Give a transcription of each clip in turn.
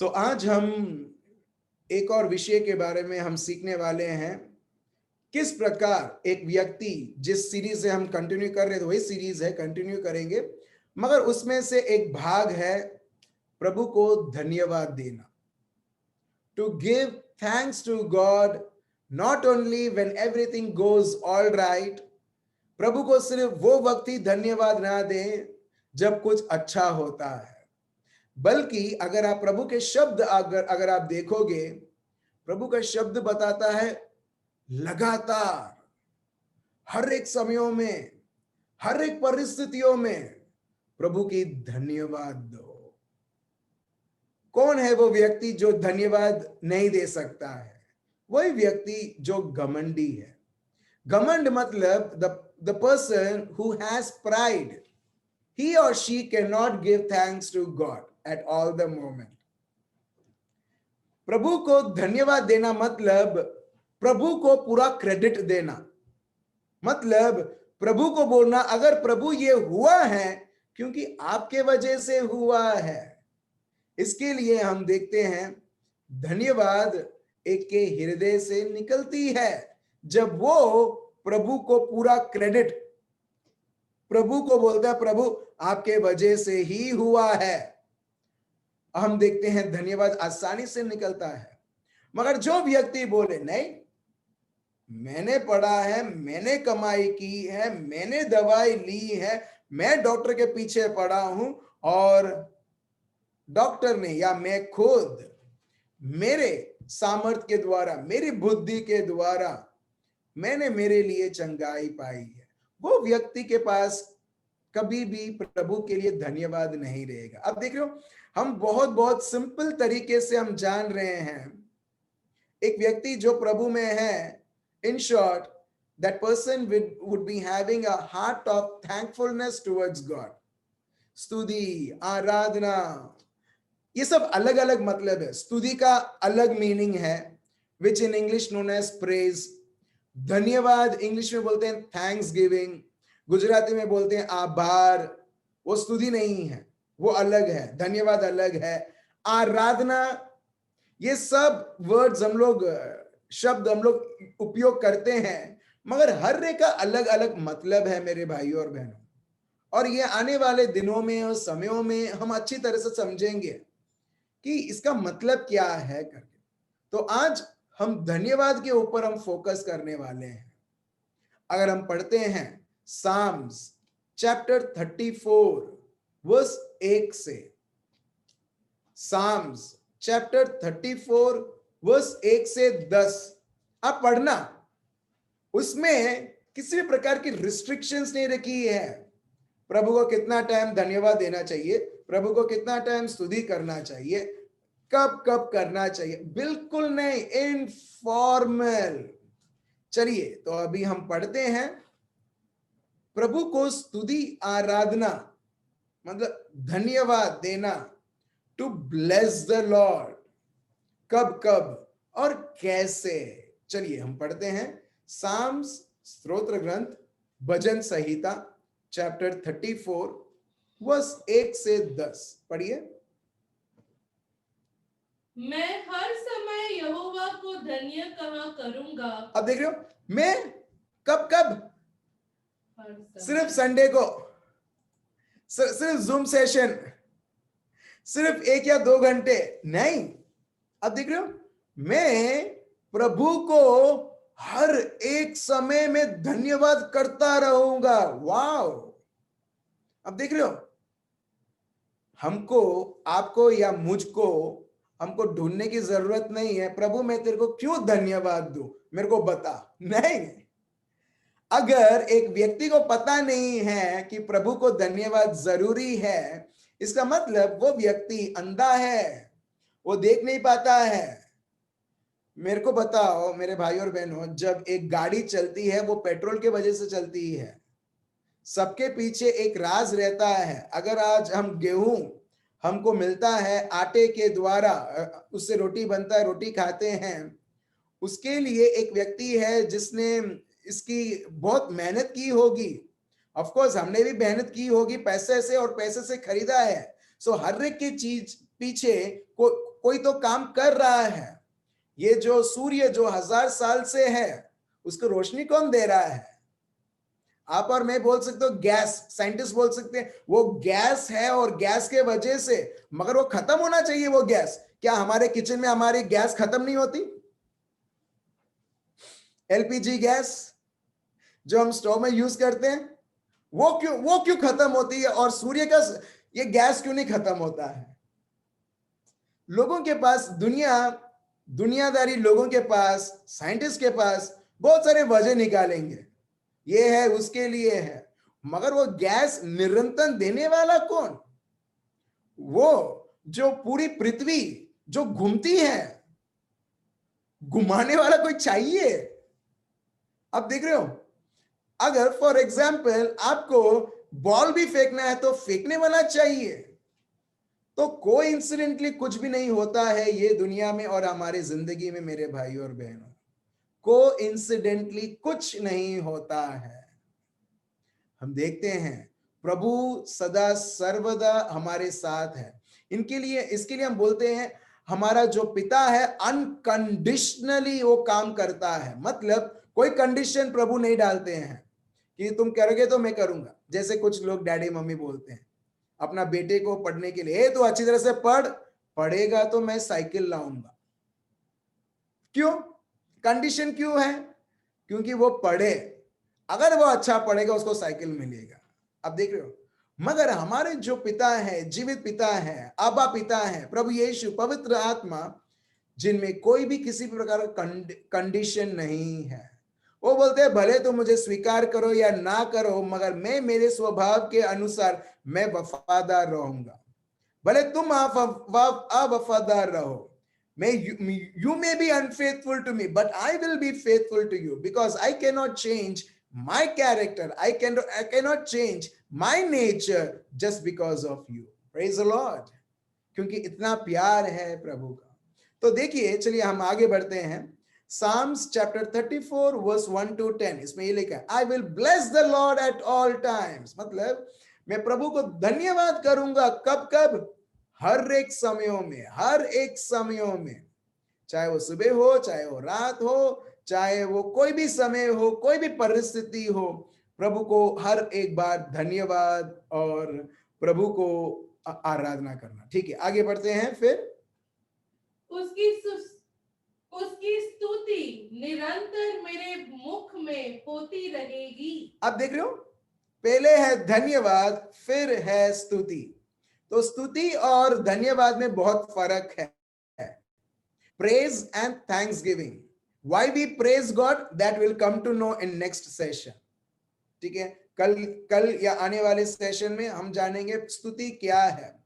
आज हम एक और विषय के बारे में हम सीखने वाले हैं। किस प्रकार एक व्यक्ति, जिस सीरीज से हम कंटिन्यू कर रहे थे वही सीरीज है, कंटिन्यू करेंगे, मगर उसमें से एक भाग है प्रभु को धन्यवाद देना। To give thanks to God not only when everything goes all right. प्रभु को सिर्फ वो वक्त ही धन्यवाद ना दें जब कुछ अच्छा होता है, बल्कि अगर आप प्रभु के शब्द अगर आप देखोगे, प्रभु का शब्द बताता है लगातार हर एक समयों में, हर एक परिस्थितियों में प्रभु की धन्यवाद दो। कौन है वो व्यक्ति जो धन्यवाद नहीं दे सकता है? वही व्यक्ति जो घमंडी है। घमंड मतलब the person who has pride. He or she cannot give thanks to God at all the moment. प्रभु को धन्यवाद देना मतलब प्रभु को पूरा क्रेडिट देना, मतलब प्रभु को बोलना अगर प्रभु ये हुआ है क्योंकि आपके वजह से हुआ है। इसके लिए हम देखते हैं धन्यवाद एक के हृदय से निकलती है जब वो प्रभु को पूरा क्रेडिट, प्रभु को बोलता है प्रभु आपके वजह से ही हुआ है। हम देखते हैं धन्यवाद आसानी से निकलता है। मगर जो व्यक्ति बोले नहीं, मैंने पढ़ा है, मैंने कमाई की है, मैंने दवाई ली है, मैं डॉक्टर के पीछे पड़ा हूं और डॉक्टर ने या मैं खुद मेरे सामर्थ्य के द्वारा, मेरी बुद्धि के द्वारा मैंने मेरे लिए चंगाई पाई है, वो व्यक्ति के पास कभी भी प्रभु के लिए धन्यवाद नहीं रहेगा। अब देख रहे हो, हम बहुत बहुत सिंपल तरीके से हम जान रहे हैं एक व्यक्ति जो प्रभु में है, in short, that person would be having a heart of thankfulness towards God. स्तुति, आराधना, ये सब अलग अलग मतलब है। स्तुति का अलग मीनिंग है, which in English known as praise. धन्यवाद इंग्लिश में बोलते हैं थैंक्स गिविंग, गुजराती में बोलते हैं आभार। वो स्तुति नहीं है, वो अलग है, धन्यवाद अलग है। आराधना, ये सब वर्ड्स हम लोग, शब्द हम लोग उपयोग करते हैं, मगर हर एक का अलग अलग मतलब है मेरे भाइयों और बहनों। और ये आने वाले दिनों में और समयों में हम अच्छी तरह से समझेंगे कि इसका मतलब क्या है करके। तो आज हम धन्यवाद के ऊपर हम फोकस करने वाले हैं। अगर हम पढ़ते हैं साम्स चैप्टर 34 वर्स 1 से, साम्स चैप्टर 34 वर्स 1 से 10 आप पढ़ना। उसमें किसी भी प्रकार की रिस्ट्रिक्शंस नहीं रखी है। प्रभु को कितना टाइम धन्यवाद देना चाहिए, प्रभु को कितना टाइम स्तुति करना चाहिए, कब कब करना चाहिए, बिल्कुल नहीं, इनफॉर्मल। चलिए तो अभी हम पढ़ते हैं। प्रभु को स्तुति आराधना मतलब धन्यवाद देना, टू ब्लेस द लॉर्ड, कब कब और कैसे। चलिए हम पढ़ते हैं साम्स, स्तोत्र ग्रंथ, भजन संहिता चैप्टर 34 वर्स 1 से 10 पढ़िए। मैं हर समय यहोवा को धन्य कहा करूंगा। अब देख रहे हो, मैं कब कब, सिर्फ संडे को, सिर्फ जूम सेशन, सिर्फ 1 या 2 घंटे नहीं। अब देख रहे हो, मैं प्रभु को हर एक समय में धन्यवाद करता रहूंगा। वाओ! अब देख रहे हो, हमको, आपको या मुझको, हमको ढूंढने की जरूरत नहीं है प्रभु मैं तेरे को क्यों धन्यवाद दूं, मेरे को बता। नहीं, अगर एक व्यक्ति को पता नहीं है कि प्रभु को धन्यवाद जरूरी है, इसका मतलब वो व्यक्ति अंधा है, वो देख नहीं पाता है। मेरे को बताओ मेरे भाई और बहनों, जब एक गाड़ी चलती है वो पेट्रोल के वजह से चलती है। सबके पीछे एक राज रहता है। अगर आज हम गेहूं हमको मिलता है आटे के द्वारा, उससे रोटी बनता है, रोटी खाते हैं, उसके लिए एक व्यक्ति है जिसने इसकी बहुत मेहनत की होगी। ऑफ कोर्स हमने भी मेहनत की होगी पैसे से, और पैसे से खरीदा है। सो हर एक की चीज पीछे कोई तो काम कर रहा है। ये जो सूर्य जो 1000 साल से है, उसको रोशनी कौन दे रहा है? आप और मैं बोल सकते हो गैस, साइंटिस्ट बोल सकते हैं वो गैस है और गैस के वजह से, मगर वो खत्म होना चाहिए वो गैस। क्या हमारे किचन में हमारी गैस खत्म नहीं होती? एलपीजी गैस जो हम स्टोव में यूज करते हैं, वो क्यों खत्म होती है और सूर्य का ये गैस क्यों नहीं खत्म होता है? लोगों के पास दुनियादारी लोगों के पास, साइंटिस्ट के पास बहुत सारे वजह निकालेंगे, ये है उसके लिए है, मगर वो गैस निरंतर देने वाला कौन? वो जो पूरी पृथ्वी जो घूमती है, घुमाने वाला कोई चाहिए। आप देख रहे हो, अगर फॉर एग्जाम्पल आपको बॉल भी फेंकना है तो फेंकने वाला चाहिए। तो कोइंसिडेंटली कुछ भी नहीं होता है ये दुनिया में और हमारे जिंदगी में मेरे भाई और बहनों, कोइंसिडेंटली कुछ नहीं होता है। हम देखते हैं प्रभु सदा सर्वदा हमारे साथ है। इसके लिए हम बोलते हैं हमारा जो पिता है अनकंडीशनली वो काम करता है। मतलब कोई कंडीशन प्रभु नहीं डालते हैं कि तुम करोगे तो मैं करूंगा। जैसे कुछ लोग डैडी मम्मी बोलते हैं अपना बेटे को पढ़ने के लिए, तो अच्छी तरह से पढ़ेगा तो मैं साइकिल लाऊंगा। क्यों? कंडीशन क्यों है? क्योंकि वो पढ़े, अगर वो अच्छा पढ़ेगा उसको साइकिल मिलेगा। अब देख रहे हो, मगर हमारे जो पिता है, जीवित पिता है, आबा पिता है, प्रभु यीशु, पवित्र आत्मा, जिनमें कोई भी किसी प्रकार का कंडीशन नहीं है। वो बोलते हैं भले तुम मुझे स्वीकार करो या ना करो, मगर मैं मेरे स्वभाव के अनुसार मैं वफादार रहूंगा। भले तुम अवफादार रहो, you may be unfaithful to me, but I will be faithful to you because I cannot change my character. I cannot change my nature just because of you. Praise the Lord. क्योंकि इतना प्यार है प्रभु का। तो देखिए, चलिए हम आगे बढ़ते हैं। Psalms chapter 34 verse 1 to 10, इसमें ये लिखा है, I will bless the Lord at all times। मतलब मैं प्रभु को धन्यवाद करूंगा कब कब? हर एक समयों में, हर एक समयों में, चाहे वो सुबह हो, चाहे वो रात हो, चाहे वो कोई भी समय हो, कोई भी परिस्थिति हो, प्रभु को हर एक बार धन्यवाद और प्रभु को आराधना करना। ठीक है, आगे बढ़ते हैं। फिर उसकी स्तुति निरंतर मेरे मुख में होती रहेगी। आप देख रहे हो, पहले है धन्यवाद, फिर है स्तुति। तो स्तुति और धन्यवाद में बहुत फर्क है। Praise and thanksgiving. Why we praise God, that will come to know in next session. ठीक है, कल या आने वाले सेशन में हम जानेंगे स्तुति क्या है।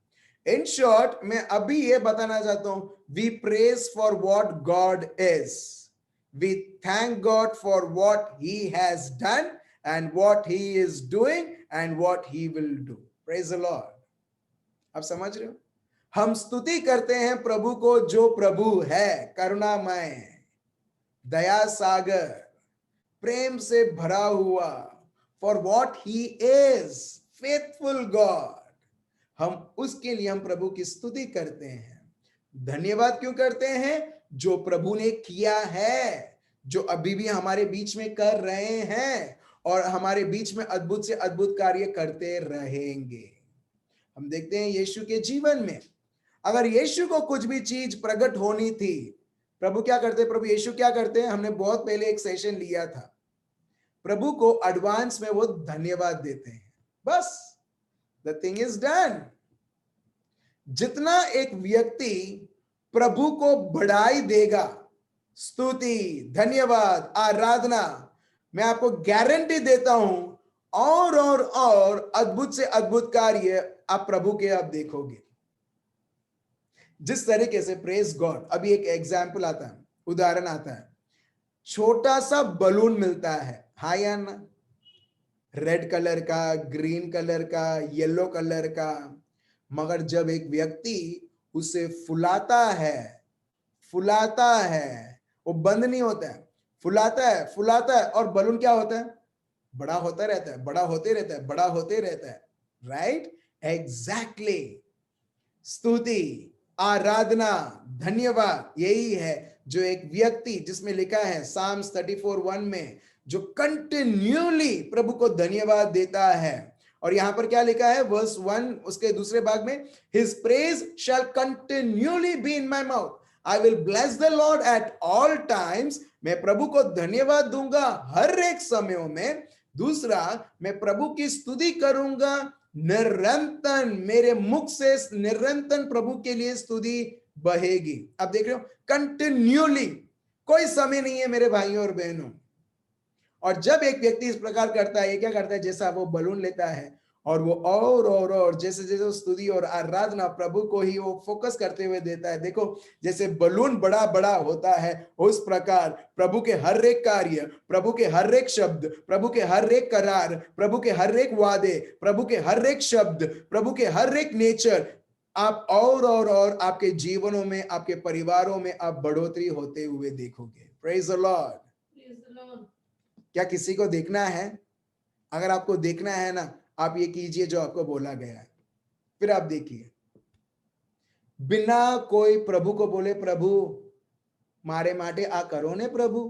इन शॉर्ट मैं अभी ये बताना चाहता हूं, we praise for what God is. We thank God for what He has done and what He is doing and what He will do. Praise the Lord. आप समझ रहे हो? हम स्तुति करते हैं प्रभु को जो प्रभु है, करुणामय, दया सागर, प्रेम से भरा हुआ, for what he is, faithful God. हम उसके लिए हम प्रभु की स्तुति करते हैं। धन्यवाद क्यों करते हैं? जो प्रभु ने किया है, जो अभी भी हमारे बीच में कर रहे हैं और हमारे बीच में अद्भुत से अद्भुत कार्य करते रहेंगे। हम देखते हैं यीशु के जीवन में, अगर यीशु को कुछ भी चीज प्रकट होनी थी, प्रभु क्या करते? प्रभु यीशु क्या करते हैं? हमने बहुत पहले एक सेशन लिया था। प्रभु को एडवांस में वो धन्यवाद देते हैं, बस द थिंग इज डन। जितना एक व्यक्ति प्रभु को बढ़ाई देगा, स्तुति, धन्यवाद, आराधना, मैं आपको गारंटी देता हूं और अद्भुत से अद्भुत कार्य आप प्रभु के आप देखोगे। जिस तरीके से प्रेज गॉड, अभी एक एग्जाम्पल आता है, उदाहरण आता है, छोटा सा बलून मिलता है, हाँ या ना, रेड कलर का, ग्रीन कलर का, येलो कलर का, मगर जब एक व्यक्ति उसे फुलाता है, वो बंद नहीं होता है, फुलाता है और बलून क्या होता है? बड़ा होता रहता है, बड़ा होते रहता है, राइट? एग्जैक्टली। स्तुति, आराधना, धन्यवाद, यही है जो एक व्यक्ति, जिसमें लिखा है Psalms 34:1 में, जो कंटिन्यूली प्रभु को धन्यवाद देता है। और यहां पर क्या लिखा है वर्स 1 उसके दूसरे भाग में, his praise shall continuously be in my mouth, I will bless the Lord at all times, मैं प्रभु को धन्यवाद दूंगा हर एक समयों में। दूसरा, मैं प्रभु की स्तुति करूंगा निरंतर, मेरे मुख से निरंतर प्रभु के लिए स्तुति बहेगी। अब देख रहे हो, कंटिन्यूली, कोई समय नहीं है मेरे भाइयों और बहनों। और जब एक व्यक्ति इस प्रकार करता है, ये क्या करता है, जैसा वो बलून लेता है और वो और जैसे जैसे स्तुति और आराधना प्रभु को ही वो फोकस करते हुए देता है। देखो, जैसे बलून बड़ा बड़ा होता है, उस प्रकार प्रभु के हर एक कार्य, प्रभु के हर एक शब्द, प्रभु के हर एक करार, प्रभु के हर एक वादे, प्रभु के हर एक शब्द, प्रभु के हर एक नेचर, आप और आपके जीवनों में, आपके परिवारों में आप बढ़ोतरी होते हुए देखोगे। Praise the Lord. क्या किसी को देखना है? अगर आपको देखना है ना, आप ये कीजिए जो आपको बोला गया है। फिर आप देखिए, बिना कोई प्रभु को बोले, प्रभु मारे माटे आ करो ने प्रभु,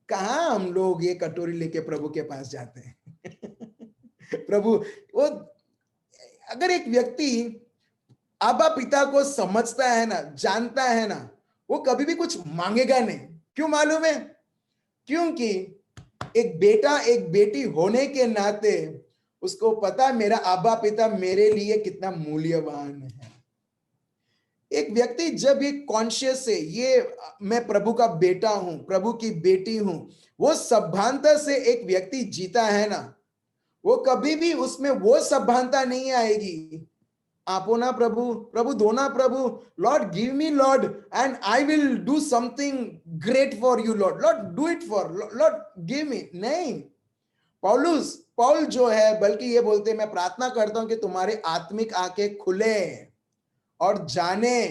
कहां हम लोग ये कटोरी लेके प्रभु के पास जाते हैं। प्रभु, वो अगर एक व्यक्ति आबा पिता को समझता है ना, जानता है ना, वो कभी भी कुछ मांगेगा नहीं। क्यों मालूम है? क्योंकि एक बेटा एक बेटी होने के नाते उसको पता है मेरा आबा पिता मेरे लिए कितना मूल्यवान है। एक व्यक्ति जब ये कॉन्शियस है, ये मैं प्रभु का बेटा हूं, प्रभु की बेटी हूं, वो सभ्यता से एक व्यक्ति जीता है ना, वो कभी भी उसमें वो सभ्यता नहीं आएगी, आपो ना प्रभु, प्रभु दो ना प्रभु, Lord give me Lord and I will do something great for you Lord, Lord do it for, Lord give me. नहीं, पौल जो है बल्कि ये बोलते, मैं प्रार्थना करता हूं कि तुम्हारी आत्मिक आंखें खुले और जाने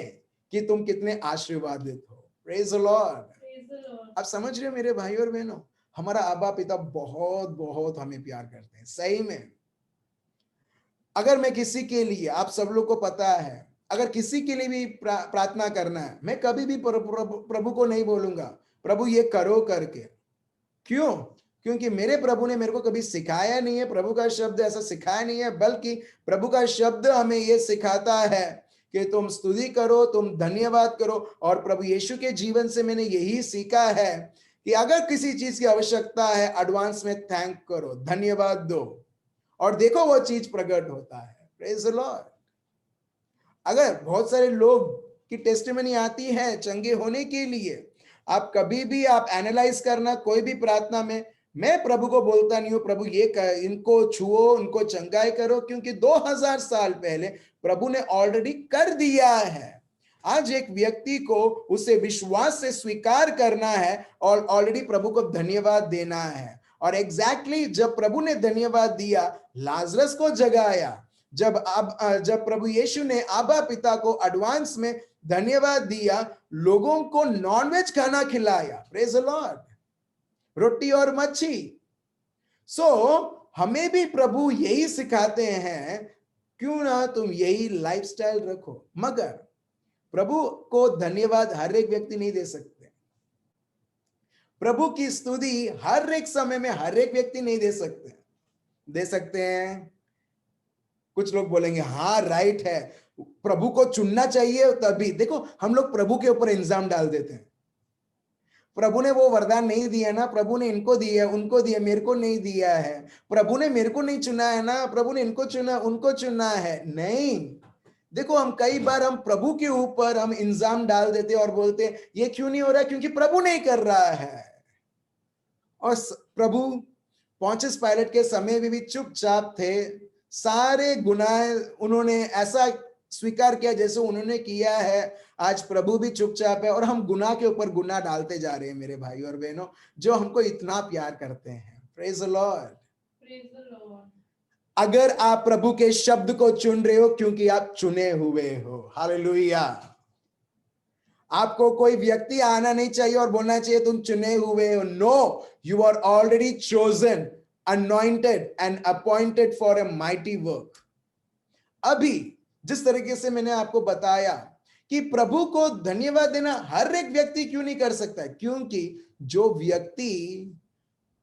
कि तुम कितने आशीर्वादित हो। Praise the Lord. आप समझ रहे हो मेरे भाई और बहनों, हमारा आबा पिता बहुत बहुत हमें प्यार करते हैं, सही में। अगर मैं किसी के लिए, आप सब लोग को पता है, अगर किसी के लिए भी प्रार्थना करना है, मैं कभी भी प्रभु को नहीं बोलूंगा प्रभु ये करो करके। क्यों? क्योंकि मेरे प्रभु ने मेरे को कभी सिखाया नहीं है, प्रभु का शब्द ऐसा सिखाया नहीं है, बल्कि प्रभु का शब्द हमें यह सिखाता है कि तुम स्तुति करो, तुम धन्यवाद करो। और प्रभु यीशु के जीवन से मैंने यही सीखा है कि अगर किसी चीज की आवश्यकता है, एडवांस में थैंक करो, धन्यवाद दो, और देखो वो चीज प्रकट होता है। Praise the Lord. अगर बहुत सारे लोग की टेस्टिमनी आती है चंगे होने के लिए, आप कभी भी आप एनालाइज करना, कोई भी प्रार्थना में मैं प्रभु को बोलता नहीं हूं प्रभु ये इनको छुओ, उनको चंगाई करो, क्योंकि 2000 साल पहले प्रभु ने ऑलरेडी कर दिया है। आज एक व्यक्ति को उसे विश्वास से स्वीकार करना है और ऑलरेडी प्रभु को धन्यवाद देना है। और एग्जैक्टली जब प्रभु ने धन्यवाद दिया, लाजरस को जगाया, जब प्रभु यीशु ने आबा पिता को एडवांस में धन्यवाद दिया, लोगों को नॉनवेज खाना खिलाया, प्रेज द लॉर्ड, रोटी और मच्छी। हमें भी प्रभु यही सिखाते हैं, क्यों ना तुम यही लाइफस्टाइल रखो। मगर प्रभु को धन्यवाद हर एक व्यक्ति नहीं दे सकते, प्रभु की स्तुति हर एक समय में हर एक व्यक्ति नहीं दे सकते। दे सकते हैं कुछ लोग बोलेंगे हाँ राइट है, प्रभु को चुनना चाहिए तभी। देखो, हम लोग प्रभु के ऊपर इल्जाम डाल देते हैं, प्रभु ने वो वरदान नहीं दिया ना, प्रभु ने इनको दिया, उनको दिया, मेरे को नहीं दिया है, प्रभु ने मेरे को नहीं चुना है ना, प्रभु ने इनको चुना, उनको चुना है। नहीं, देखो, हम कई बार हम प्रभु के ऊपर हम इल्जाम डाल देते और बोलते हैं ये क्यों नहीं हो रहा, क्योंकि प्रभु नहीं कर रहा है। और प्रभु पोंटियस पायलट के समय में भी चुपचाप थे, सारे गुनाह उन्होंने ऐसा स्वीकार किया जैसे उन्होंने किया है। आज प्रभु भी चुपचाप है और हम गुनाह के ऊपर गुनाह डालते जा रहे हैं मेरे भाई और बहनों, जो हमको इतना प्यार करते हैं। Praise the Lord. अगर आप प्रभु के शब्द को चुन रहे हो, क्योंकि आप चुने हुए हो। हालेलुया। आपको कोई व्यक्ति आना नहीं चाहिए और बोलना चाहिए तुम चुने हुए हो। No, you are already chosen, anointed and appointed for a mighty work। अभी जिस तरीके से मैंने आपको बताया कि प्रभु को धन्यवाद देना हर एक व्यक्ति क्यों नहीं कर सकता है, क्योंकि जो व्यक्ति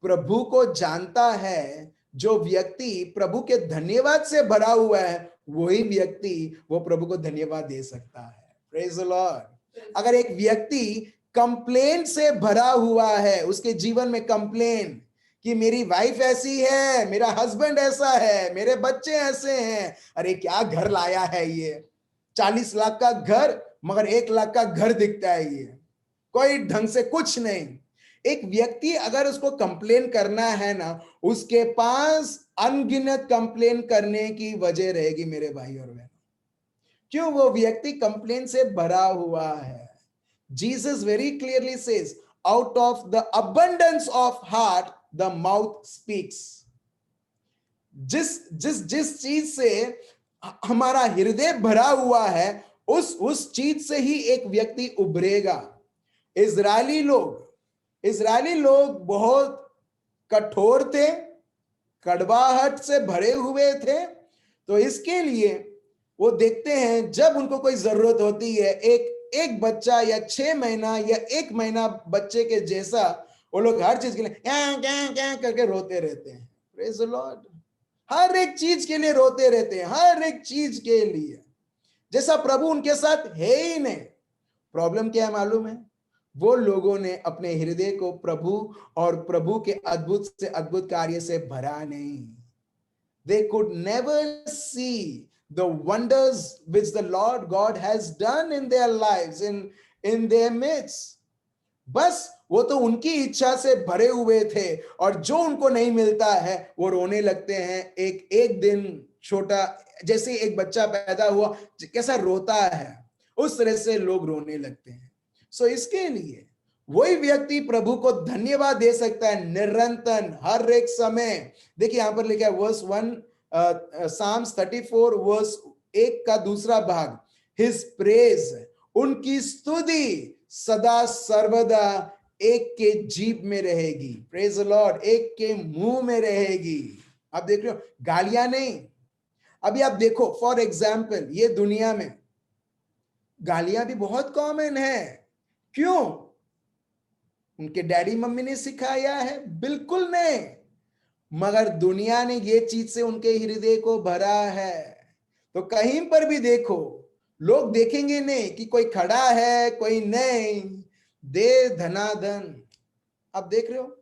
प्रभु को जानता है, जो व्यक्ति प्रभु के धन्यवाद से भरा हुआ है, वही व्यक्ति वो प्रभु को धन्यवाद दे सकता है। Praise the Lord. अगर एक व्यक्ति कंप्लेंट से भरा हुआ है, उसके जीवन में कंप्लेन कि मेरी वाइफ ऐसी है, मेरा हस्बैंड ऐसा है, मेरे बच्चे ऐसे हैं, अरे क्या घर लाया है ये, 40 लाख का घर मगर 1 लाख का घर दिखता है, ये कोई ढंग से कुछ नहीं। एक व्यक्ति अगर उसको कंप्लेन करना है ना, उसके पास अनगिनत कंप्लेन करने की वजह रहेगी मेरे भाई और बहन। क्यों? वो व्यक्ति कंप्लेन से भरा हुआ है। Jesus very clearly says, out of the abundance of heart the mouth speaks. जिस चीज से हमारा हृदय भरा हुआ है, उस चीज से ही एक व्यक्ति उभरेगा। इजरायली लोग बहुत कठोर थे, कड़वाहट से भरे हुए थे, तो इसके लिए वो देखते हैं जब उनको कोई जरूरत होती है, एक बच्चा या 6 महीना या 1 महीना बच्चे के जैसा वो लोग हर चीज के लिए क्या करके रोते रहते हैं। Praise the Lord. हर एक चीज के लिए रोते रहते हैं, हर एक चीज के लिए, जैसा प्रभु उनके साथ है ही नहीं। प्रॉब्लम क्या है मालूम है? वो लोगों ने अपने हृदय को प्रभु और प्रभु के अद्भुत से अद्भुत कार्य से भरा नहीं। They could never see the wonders which the Lord God has done in their lives, in their midst. बस वो तो उनकी इच्छा से भरे हुए थे, और जो उनको नहीं मिलता है वो रोने लगते हैं। एक दिन छोटा, जैसे एक बच्चा पैदा हुआ कैसा रोता है, उस तरह से लोग रोने लगते हैं। सो इसके लिए वही व्यक्ति प्रभु को धन्यवाद दे सकता है निरंतर, हर एक समय। देखिए यहां पर लिखा है वर्स 1, साम्स 34 वर्स 1 का दूसरा भाग, हिज प्रेज, उनकी स्तुति सदा सर्वदा एक के जीभ में रहेगी। Praise the Lord. एक के मुंह में रहेगी। आप देख रहे हो, गालियां नहीं। अभी आप देखो फॉर एग्जाम्पल, ये दुनिया में गालियां भी बहुत कॉमन है। क्यों? उनके डैडी मम्मी ने सिखाया है? बिल्कुल नहीं, मगर दुनिया ने ये चीज से उनके हृदय को भरा है। तो कहीं पर भी देखो, लोग देखेंगे नहीं कि कोई खड़ा है कोई नहीं, दे धनाधन। आप देख रहे हो,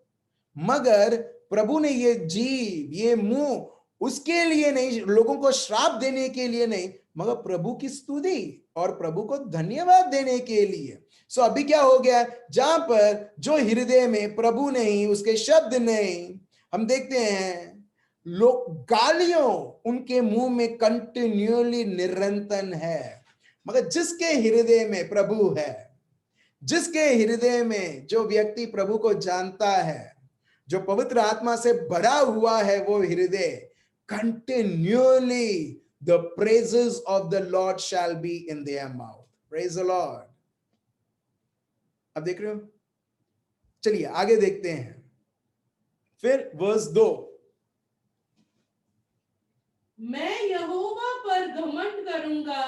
मगर प्रभु ने ये जीभ, ये मुंह उसके लिए नहीं, लोगों को श्राप देने के लिए नहीं, मगर प्रभु की स्तुति और प्रभु को धन्यवाद देने के लिए। सो अभी क्या हो गया, जहां पर जो हृदय में प्रभु नहीं, उसके शब्द नहीं, हम देखते हैं लोग गालियों उनके मुंह में कंटिन्यूअली निरंतर है। मगर जिसके हृदय में प्रभु है, जिसके हृदय में जो व्यक्ति प्रभु को जानता है, जो पवित्र आत्मा से भरा हुआ है, वो हृदय continually the praises of the Lord shall be in their mouth. Praise the Lord. अब देख रहे हो, चलिए आगे देखते हैं। फिर वर्स 2, मैं यहोवा पर घमंड करूंगा,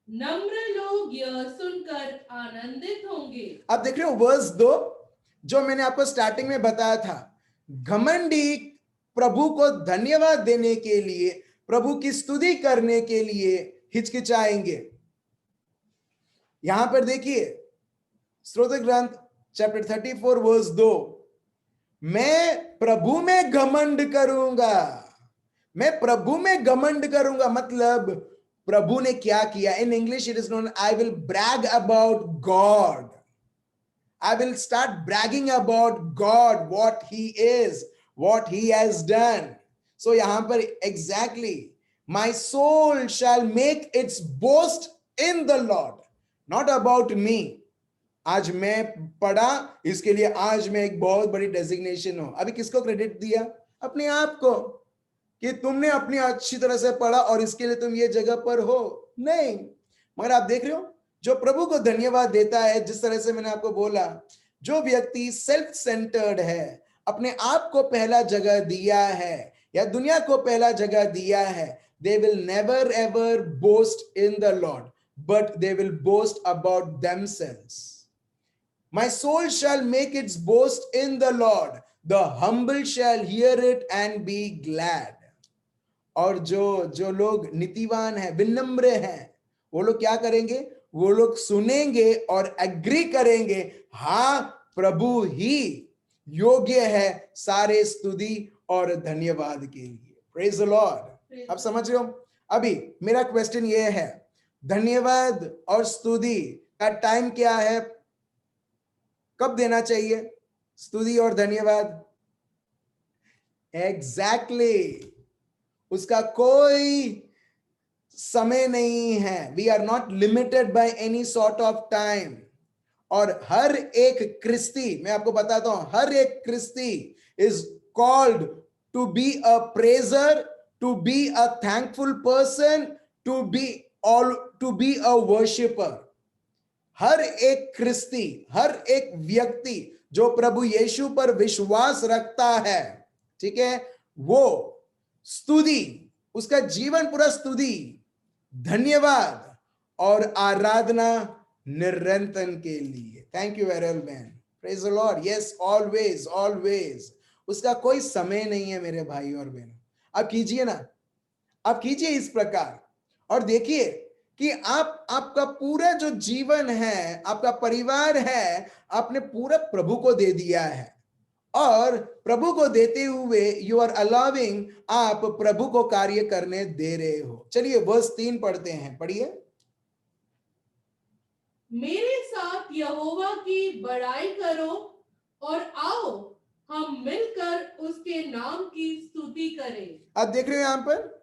नम्र लोग यह सुनकर आनंदित होंगे। अब देख रहे हो वर्स 2, जो मैंने आपको स्टार्टिंग में बताया था, घमंडी प्रभु को धन्यवाद देने के लिए, प्रभु की स्तुति करने के लिए हिचकिचाएंगे। यहां पर देखिए स्तोत्र ग्रंथ चैप्टर 34 वर्स 2, मैं प्रभु में घमंड करूंगा। मैं प्रभु में घमंड करूंगा मतलब प्रभु ने क्या किया। In English it is known, I will brag about God. I will start bragging about God, what he is, what he has done. So yahan par exactly, my soul shall make its boast in the Lord, not about me. आज मैं पढ़ा, इसके लिए आज मैं एक बहुत बड़ी डेजिग्नेशन हूं। अभी किसको क्रेडिट दिया? अपने आप को, कि तुमने अपनी अच्छी तरह से पढ़ा और इसके लिए तुम ये जगह पर हो। नहीं, मगर आप देख रहे हो जो प्रभु को धन्यवाद देता है, जिस तरह से मैंने आपको बोला, जो व्यक्ति सेल्फ सेंटर्ड है, अपने आप को पहला जगह दिया है या दुनिया को पहला जगह दिया है, they will never ever boast in the Lord, but they will boast about themselves. My soul shall make its boast in the Lord. The humble shall hear it and be glad. और जो जो लोग नीतिवान हैं, विनम्र हैं, वो लोग क्या करेंगे? वो लोग सुनेंगे और एग्री करेंगे, हाँ प्रभु ही योग्य है सारे स्तुति और धन्यवाद के लिए। Praise the Lord. आप समझ रहे हो? अभी मेरा क्वेश्चन ये है, धन्यवाद और स्तुति का टाइम क्या है? कब देना चाहिए स्तुति और धन्यवाद? एग्जैक्टली उसका कोई समय नहीं है। We are not limited by any sort of time. और हर एक क्रिस्ती, मैं आपको बताता हूं, हर एक क्रिस्ती is called to be a praiser, to be a thankful person, to be a worshipper. हर एक क्रिस्ती, हर एक व्यक्ति जो प्रभु यीशु पर विश्वास रखता है, ठीक है, वो स्तुति, उसका जीवन पूरा स्तुति, धन्यवाद और आराधना निरंतर के लिए। Thank you very man. Praise the Lord. Yes, always always. उसका कोई समय नहीं है मेरे भाई और बहनों। आप कीजिए ना, आप कीजिए इस प्रकार और देखिए कि आपका पूरा जो जीवन है, आपका परिवार है, आपने पूरा प्रभु को दे दिया है। और प्रभु को देते हुए यू आर अलाउिंग, आप प्रभु को कार्य करने दे रहे हो। चलिए वर्स 3 पढ़ते हैं, पढ़िए। मेरे साथ यहोवा की बड़ाई करो और आओ हम मिलकर उसके नाम की स्तुति करें। आप देख रहे हो यहां पर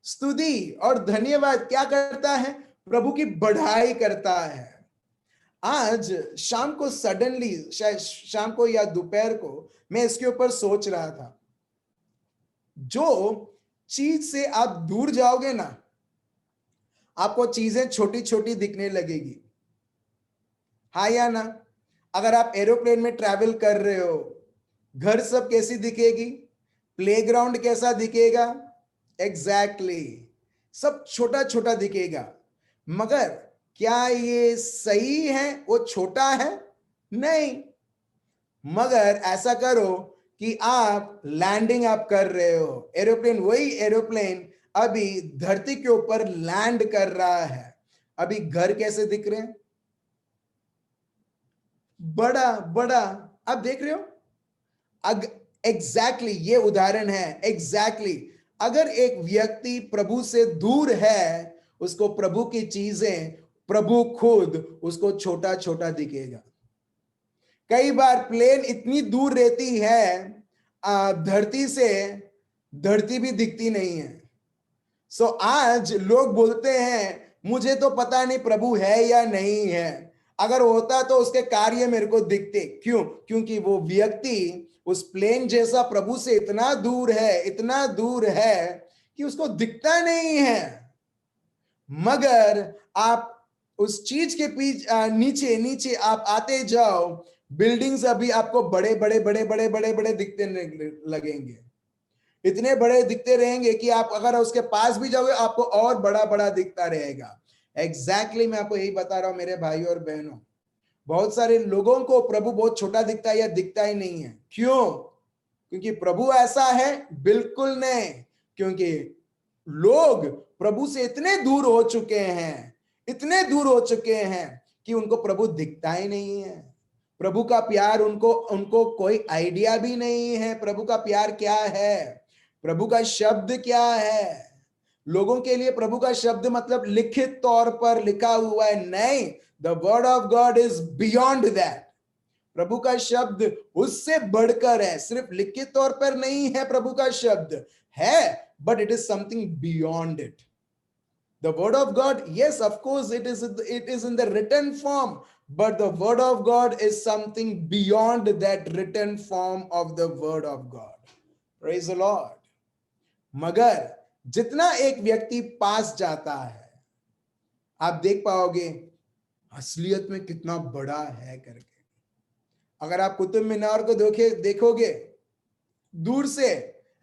स्तुति और धन्यवाद क्या करता है? प्रभु की बढ़ाई करता है। आज शाम को सडनली, शायद शाम को या दोपहर को, मैं इसके ऊपर सोच रहा था, जो चीज से आप दूर जाओगे ना, आपको चीजें छोटी छोटी दिखने लगेगी। हाँ या ना? अगर आप एरोप्लेन में ट्रैवल कर रहे हो, घर सब कैसी दिखेगी? प्लेग्राउंड कैसा दिखेगा? एग्जैक्टली सब छोटा छोटा दिखेगा। मगर क्या ये सही है? वो छोटा है? नहीं। मगर ऐसा करो कि आप लैंडिंग आप कर रहे हो, एरोप्लेन, वही एरोप्लेन अभी धरती के ऊपर लैंड कर रहा है। अभी घर कैसे दिख रहे हैं? बड़ा बड़ा। आप देख रहे हो? एग्जैक्टली ये उदाहरण है। एग्जैक्टली अगर एक व्यक्ति प्रभु से दूर है, उसको प्रभु की चीजें, प्रभु खुद उसको छोटा छोटा दिखेगा। कई बार प्लेन इतनी दूर रहती है धरती से, धरती भी दिखती नहीं है। सो आज लोग बोलते हैं मुझे तो पता नहीं प्रभु है या नहीं है, अगर होता तो उसके कार्य मेरे को दिखते। क्यों? क्योंकि वो व्यक्ति उस प्लेन जैसा प्रभु से इतना दूर है, इतना दूर है कि उसको दिखता नहीं है। मगर आप उस चीज के नीचे नीचे आप आते जाओ, बिल्डिंग्स अभी आपको बड़े बड़े बड़े बड़े बड़े बड़े दिखते लगेंगे। इतने बड़े दिखते रहेंगे कि आप अगर उसके पास भी जाओगे आपको और बड़ा बड़ा दिखता रहेगा। एग्जैक्टली मैं आपको यही बता रहा हूं मेरे भाई और बहनों। बहुत सारे लोगों को प्रभु बहुत छोटा दिखता है या दिखता ही नहीं है। क्यों? क्योंकि प्रभु ऐसा है? बिल्कुल नहीं। क्योंकि लोग प्रभु से इतने दूर हो चुके हैं, इतने दूर हो चुके हैं कि उनको प्रभु दिखता ही नहीं है। प्रभु का प्यार उनको कोई आइडिया भी नहीं है। प्रभु का प्यार क्या है? प्रभु का शब्द क्या है? लोगों के लिए प्रभु का शब्द मतलब लिखित तौर पर लिखा हुआ है, नहीं। The word of God is beyond that. प्रभु का शब्द उससे बढ़कर है। सिर्फ लिखित तौर पर नहीं है, प्रभु का शब्द है, but it is something beyond it. The word of God, yes, of course, it is in the written form, but the word of God is something beyond that written form of the word of God. Praise the Lord. मगर जितना एक व्यक्ति पास जाता है, आप देख पाओगे असलियत में कितना बड़ा है करके। अगर आप कुतुब मीनार को देखोगे दूर से,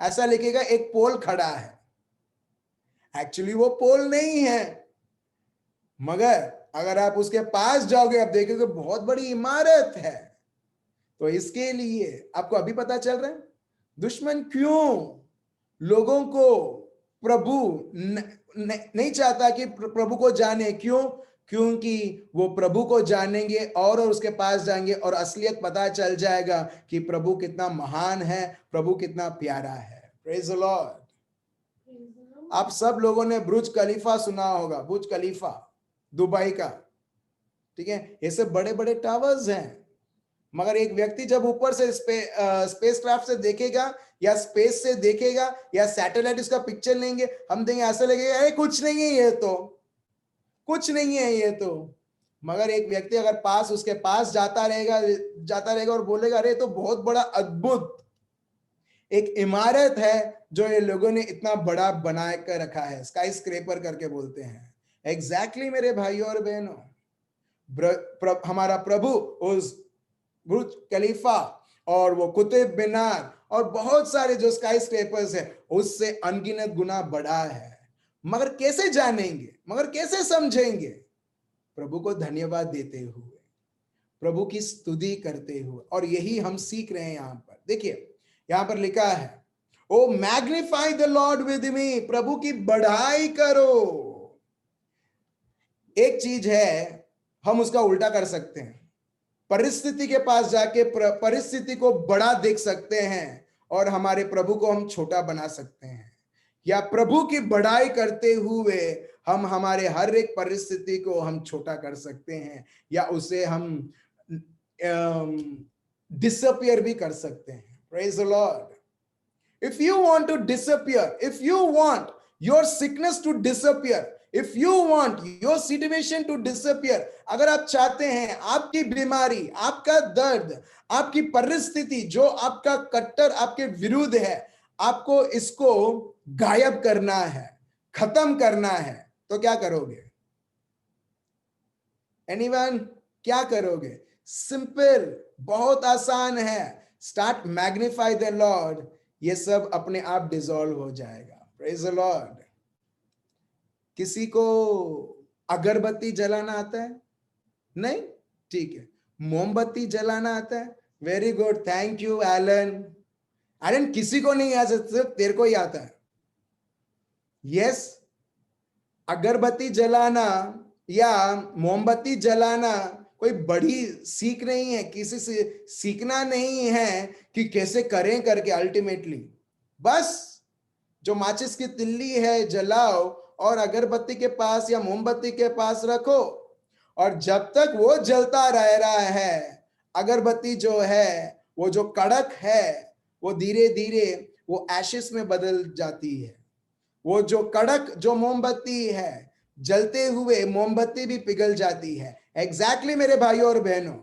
ऐसा लिखेगा एक पोल खड़ा है। एक्चुअली वो पोल नहीं है, मगर अगर आप उसके पास जाओगे आप देखोगे बहुत बड़ी इमारत है। तो इसके लिए आपको अभी पता चल रहा है दुश्मन क्यों लोगों को प्रभु नहीं चाहता कि प्रभु को जाने। क्यों? क्योंकि वो प्रभु को जानेंगे और उसके पास जाएंगे और असलियत पता चल जाएगा कि प्रभु कितना महान है, प्रभु कितना प्यारा है। Praise the Lord. आप सब लोगों ने बुर्ज खलीफा सुना होगा, बुर्ज खलीफा दुबई का, ठीक है। ये सब बड़े बड़े टावर्स हैं, मगर एक व्यक्ति जब ऊपर से स्पेस क्राफ्ट से देखेगा या स्पेस से देखेगा या सैटेलाइट इसका पिक्चर लेंगे, हम देंगे ऐसा लगेगा अरे कुछ नहीं है ये तो, कुछ नहीं है ये तो। मगर एक व्यक्ति अगर पास उसके पास जाता रहेगा और बोलेगा अरे तो बहुत बड़ा अद्भुत एक इमारत है जो ये लोगों ने इतना बड़ा बना कर रखा है, स्काई स्क्रेपर करके बोलते हैं। एग्जैक्टली मेरे भाइयों और बहनों, हमारा प्रभु उस बुर्ज खलीफा और वो कुतुब मीनार और बहुत सारे जो स्काई स्क्रेपर्स है उससे अनगिनत गुना बड़ा है। मगर कैसे जानेंगे, मगर कैसे समझेंगे? प्रभु को धन्यवाद देते हुए, प्रभु की स्तुति करते हुए। और यही हम सीख रहे हैं यहां पर। देखिए यहां पर लिखा है O magnify the Lord with me, प्रभु की बढ़ाई करो। एक चीज है हम उसका उल्टा कर सकते हैं, परिस्थिति के पास जाके परिस्थिति को बड़ा देख सकते हैं और हमारे प्रभु को हम छोटा बना सकते हैं, या प्रभु की बढ़ाई करते हुए हम हमारे हर एक परिस्थिति को हम छोटा कर सकते हैं, या उसे हम डिसअपियर भी कर सकते हैं। Praise the Lord. If you want to disappear, if you want your sickness to disappear, if you want your situation to disappear, अगर आप चाहते हैं आपकी बीमारी, आपका दर्द, आपकी परिस्थिति जो आपका कट्टर आपके विरुद्ध है, आपको इसको गायब करना है, खत्म करना है, तो क्या करोगे? एनीवन, क्या करोगे? सिंपल, बहुत आसान है। स्टार्ट मैग्निफाई द लॉर्ड, ये सब अपने आप डिसॉल्व हो जाएगा। Praise the Lord. किसी को अगरबत्ती जलाना आता है? नहीं? ठीक है। मोमबत्ती जलाना आता है? Very good, thank you Allen. Allen, किसी को नहीं आता, सिर्फ तेरे को ही आता है। यस, अगरबत्ती जलाना या मोमबत्ती जलाना कोई बड़ी सीख नहीं है, किसी से सीखना नहीं है कि कैसे करें करके। अल्टीमेटली बस जो माचिस की तिल्ली है जलाओ और अगरबत्ती के पास या मोमबत्ती के पास रखो, और जब तक वो जलता रह रहा है, अगरबत्ती जो है वो जो कड़क है वो धीरे धीरे वो एशेस में बदल जाती है। वो जो कड़क जो मोमबत्ती है, जलते हुए मोमबत्ती भी पिघल जाती है। एग्जैक्टली मेरे भाइयों और बहनों,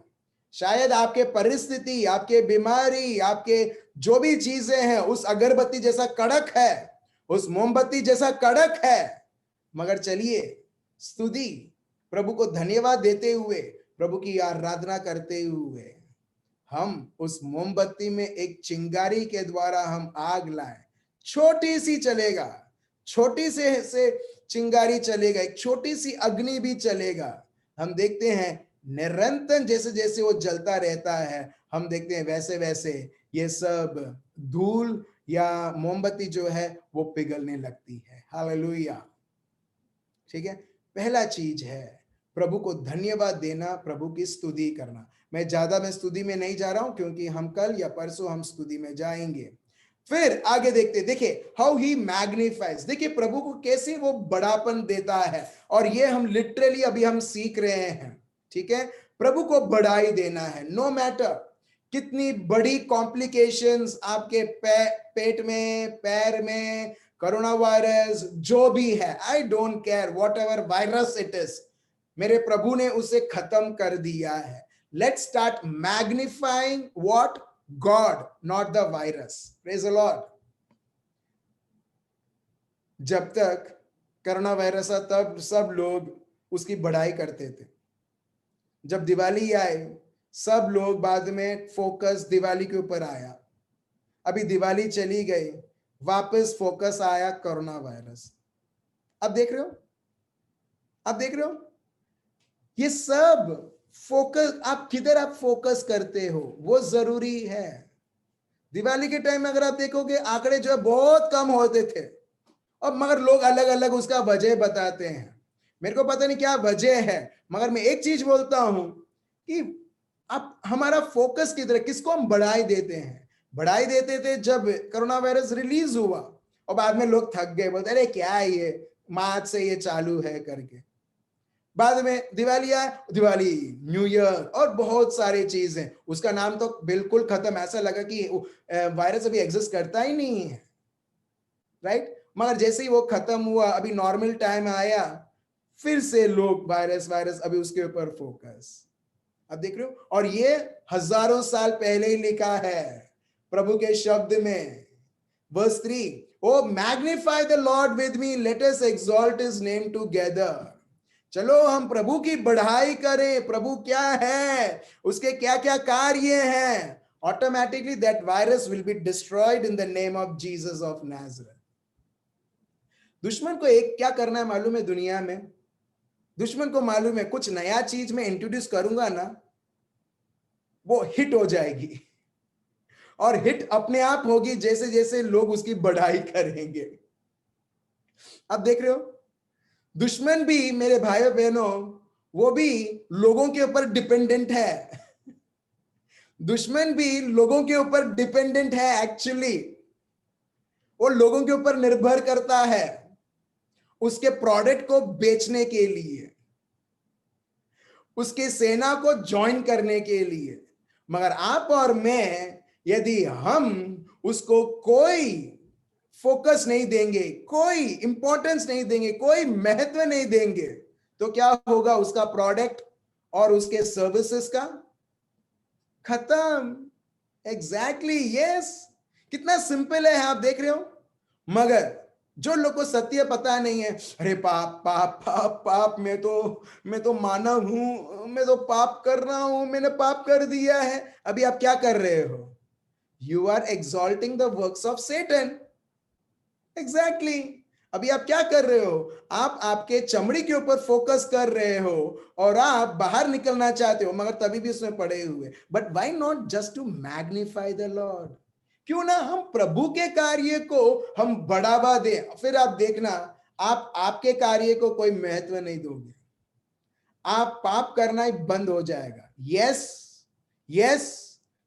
शायद आपके परिस्थिति, आपके बीमारी, आपके जो भी चीजें हैं उस अगरबत्ती जैसा कड़क है, उस मोमबत्ती जैसा कड़क है, मगर चलिए स्तुति, प्रभु को धन्यवाद देते हुए, प्रभु की आराधना करते हुए हम उस मोमबत्ती में एक चिंगारी के द्वारा हम आग लाए। छोटी सी चलेगा, छोटी से चिंगारी चलेगा, एक छोटी सी अग्नि भी चलेगा। हम देखते हैं निरंतर जैसे जैसे वो जलता रहता है, हम देखते हैं वैसे वैसे ये सब धूल या मोमबत्ती जो है वो पिघलने लगती है। हालेलुया। ठीक है, पहला चीज है प्रभु को धन्यवाद देना, प्रभु की स्तुति करना। मैं स्तुति में नहीं जा रहा हूं क्योंकि हम कल या परसों हम स्तुति में जाएंगे। फिर आगे देखते, देखिए हाउ ही मैग्निफाइज, देखिए प्रभु को कैसे वो बड़ापन देता है, और ये हम लिटरली अभी हम सीख रहे हैं। ठीक है, प्रभु को बढ़ाई देना है। नो मैटर कितनी बड़ी कॉम्प्लिकेशंस आपके पेट में, पैर में, कोरोना वायरस जो भी है, I don't care, what ever virus it is, मेरे प्रभु ने उसे खत्म कर दिया है। Let's start magnifying what? God, not the virus. Praise the Lord. जब तक कोरोना वायरस था तब सब लोग उसकी बढ़ाई करते थे। जब दिवाली आए सब लोग बाद में फोकस दिवाली के ऊपर आया। अभी दिवाली चली गई, वापस फोकस आया कोरोना वायरस। आप देख रहे हो, आप देख रहे हो, ये सब फोकस, आप किधर आप फोकस करते हो वो जरूरी है। दिवाली के टाइम में अगर आप देखोगे आंकड़े जो है बहुत कम होते थे, अब मगर लोग अलग अलग उसका वजह बताते हैं। मेरे को पता नहीं क्या वजह है, मगर मैं एक चीज बोलता हूं कि आप हमारा फोकस किधर, किसको हम बढ़ाई देते हैं। बढ़ाई देते थे जब कोरोना वायरस रिलीज हुआ और बाद में लोग थक गए, बोलते अरे क्या है ये, मार्च से ये चालू है करके। बाद में दिवाली आया, दिवाली, न्यू ईयर और बहुत सारी चीजें, उसका नाम तो बिल्कुल खत्म, ऐसा लगा कि वायरस अभी एग्जिस्ट करता ही नहीं है, राइट। मगर जैसे ही वो खत्म हुआ, अभी नॉर्मल टाइम आया, फिर से लोग वायरस वायरस अभी उसके ऊपर फोकस। अब देख रहे हो, और ये हजारों साल पहले ही लिखा है प्रभु के शब्द में। Verse 3, O magnify the Lord with me, let us exalt his name together. चलो हम प्रभु की बढ़ाई करें, प्रभु क्या है, उसके क्या क्या कार्य हैं, automatically that virus will be destroyed in the name of Jesus of Nazareth. दुश्मन को एक क्या करना है मालूम है दुनिया में, दुश्मन को मालूम है कुछ नया चीज में इंट्रोड्यूस करूंगा ना, वो हिट हो जाएगी, और हिट अपने आप होगी जैसे जैसे लोग उसकी बढ़ाई करेंगे। अब देख रहे हो, दुश्मन भी मेरे भाइयों बहनों, वो भी लोगों के ऊपर डिपेंडेंट है। दुश्मन भी लोगों के ऊपर डिपेंडेंट है एक्चुअली, वो लोगों के ऊपर निर्भर करता है उसके प्रोडक्ट को बेचने के लिए, उसकी सेना को ज्वाइन करने के लिए। मगर आप और मैं यदि हम उसको कोई फोकस नहीं देंगे, कोई इंपॉर्टेंस नहीं देंगे, कोई महत्व नहीं देंगे, तो क्या होगा, उसका प्रोडक्ट और उसके सर्विसेज का खत्म। एग्जैक्टली, यस, कितना सिंपल है, आप देख रहे हो। मगर जो लोग को सत्य पता नहीं है, अरे पाप पाप पाप पाप, मैं तो मानव हूं, मैं तो पाप कर रहा हूं, मैंने पाप कर दिया है। अभी आप क्या कर रहे हो, you are exalting the works of Satan. Exactly, अभी आप क्या कर रहे हो, आप आपके चमड़ी के ऊपर फोकस कर रहे हो और आप बाहर निकलना चाहते हो, मगर तभी भी उसमें पड़े हुए। But why not just to magnify the Lord, क्यों ना हम प्रभु के कार्य को हम बढ़ावा दें। फिर आप देखना, आप आपके कार्य को कोई महत्व नहीं दोगे, आप पाप करना ही बंद हो जाएगा। यस यस,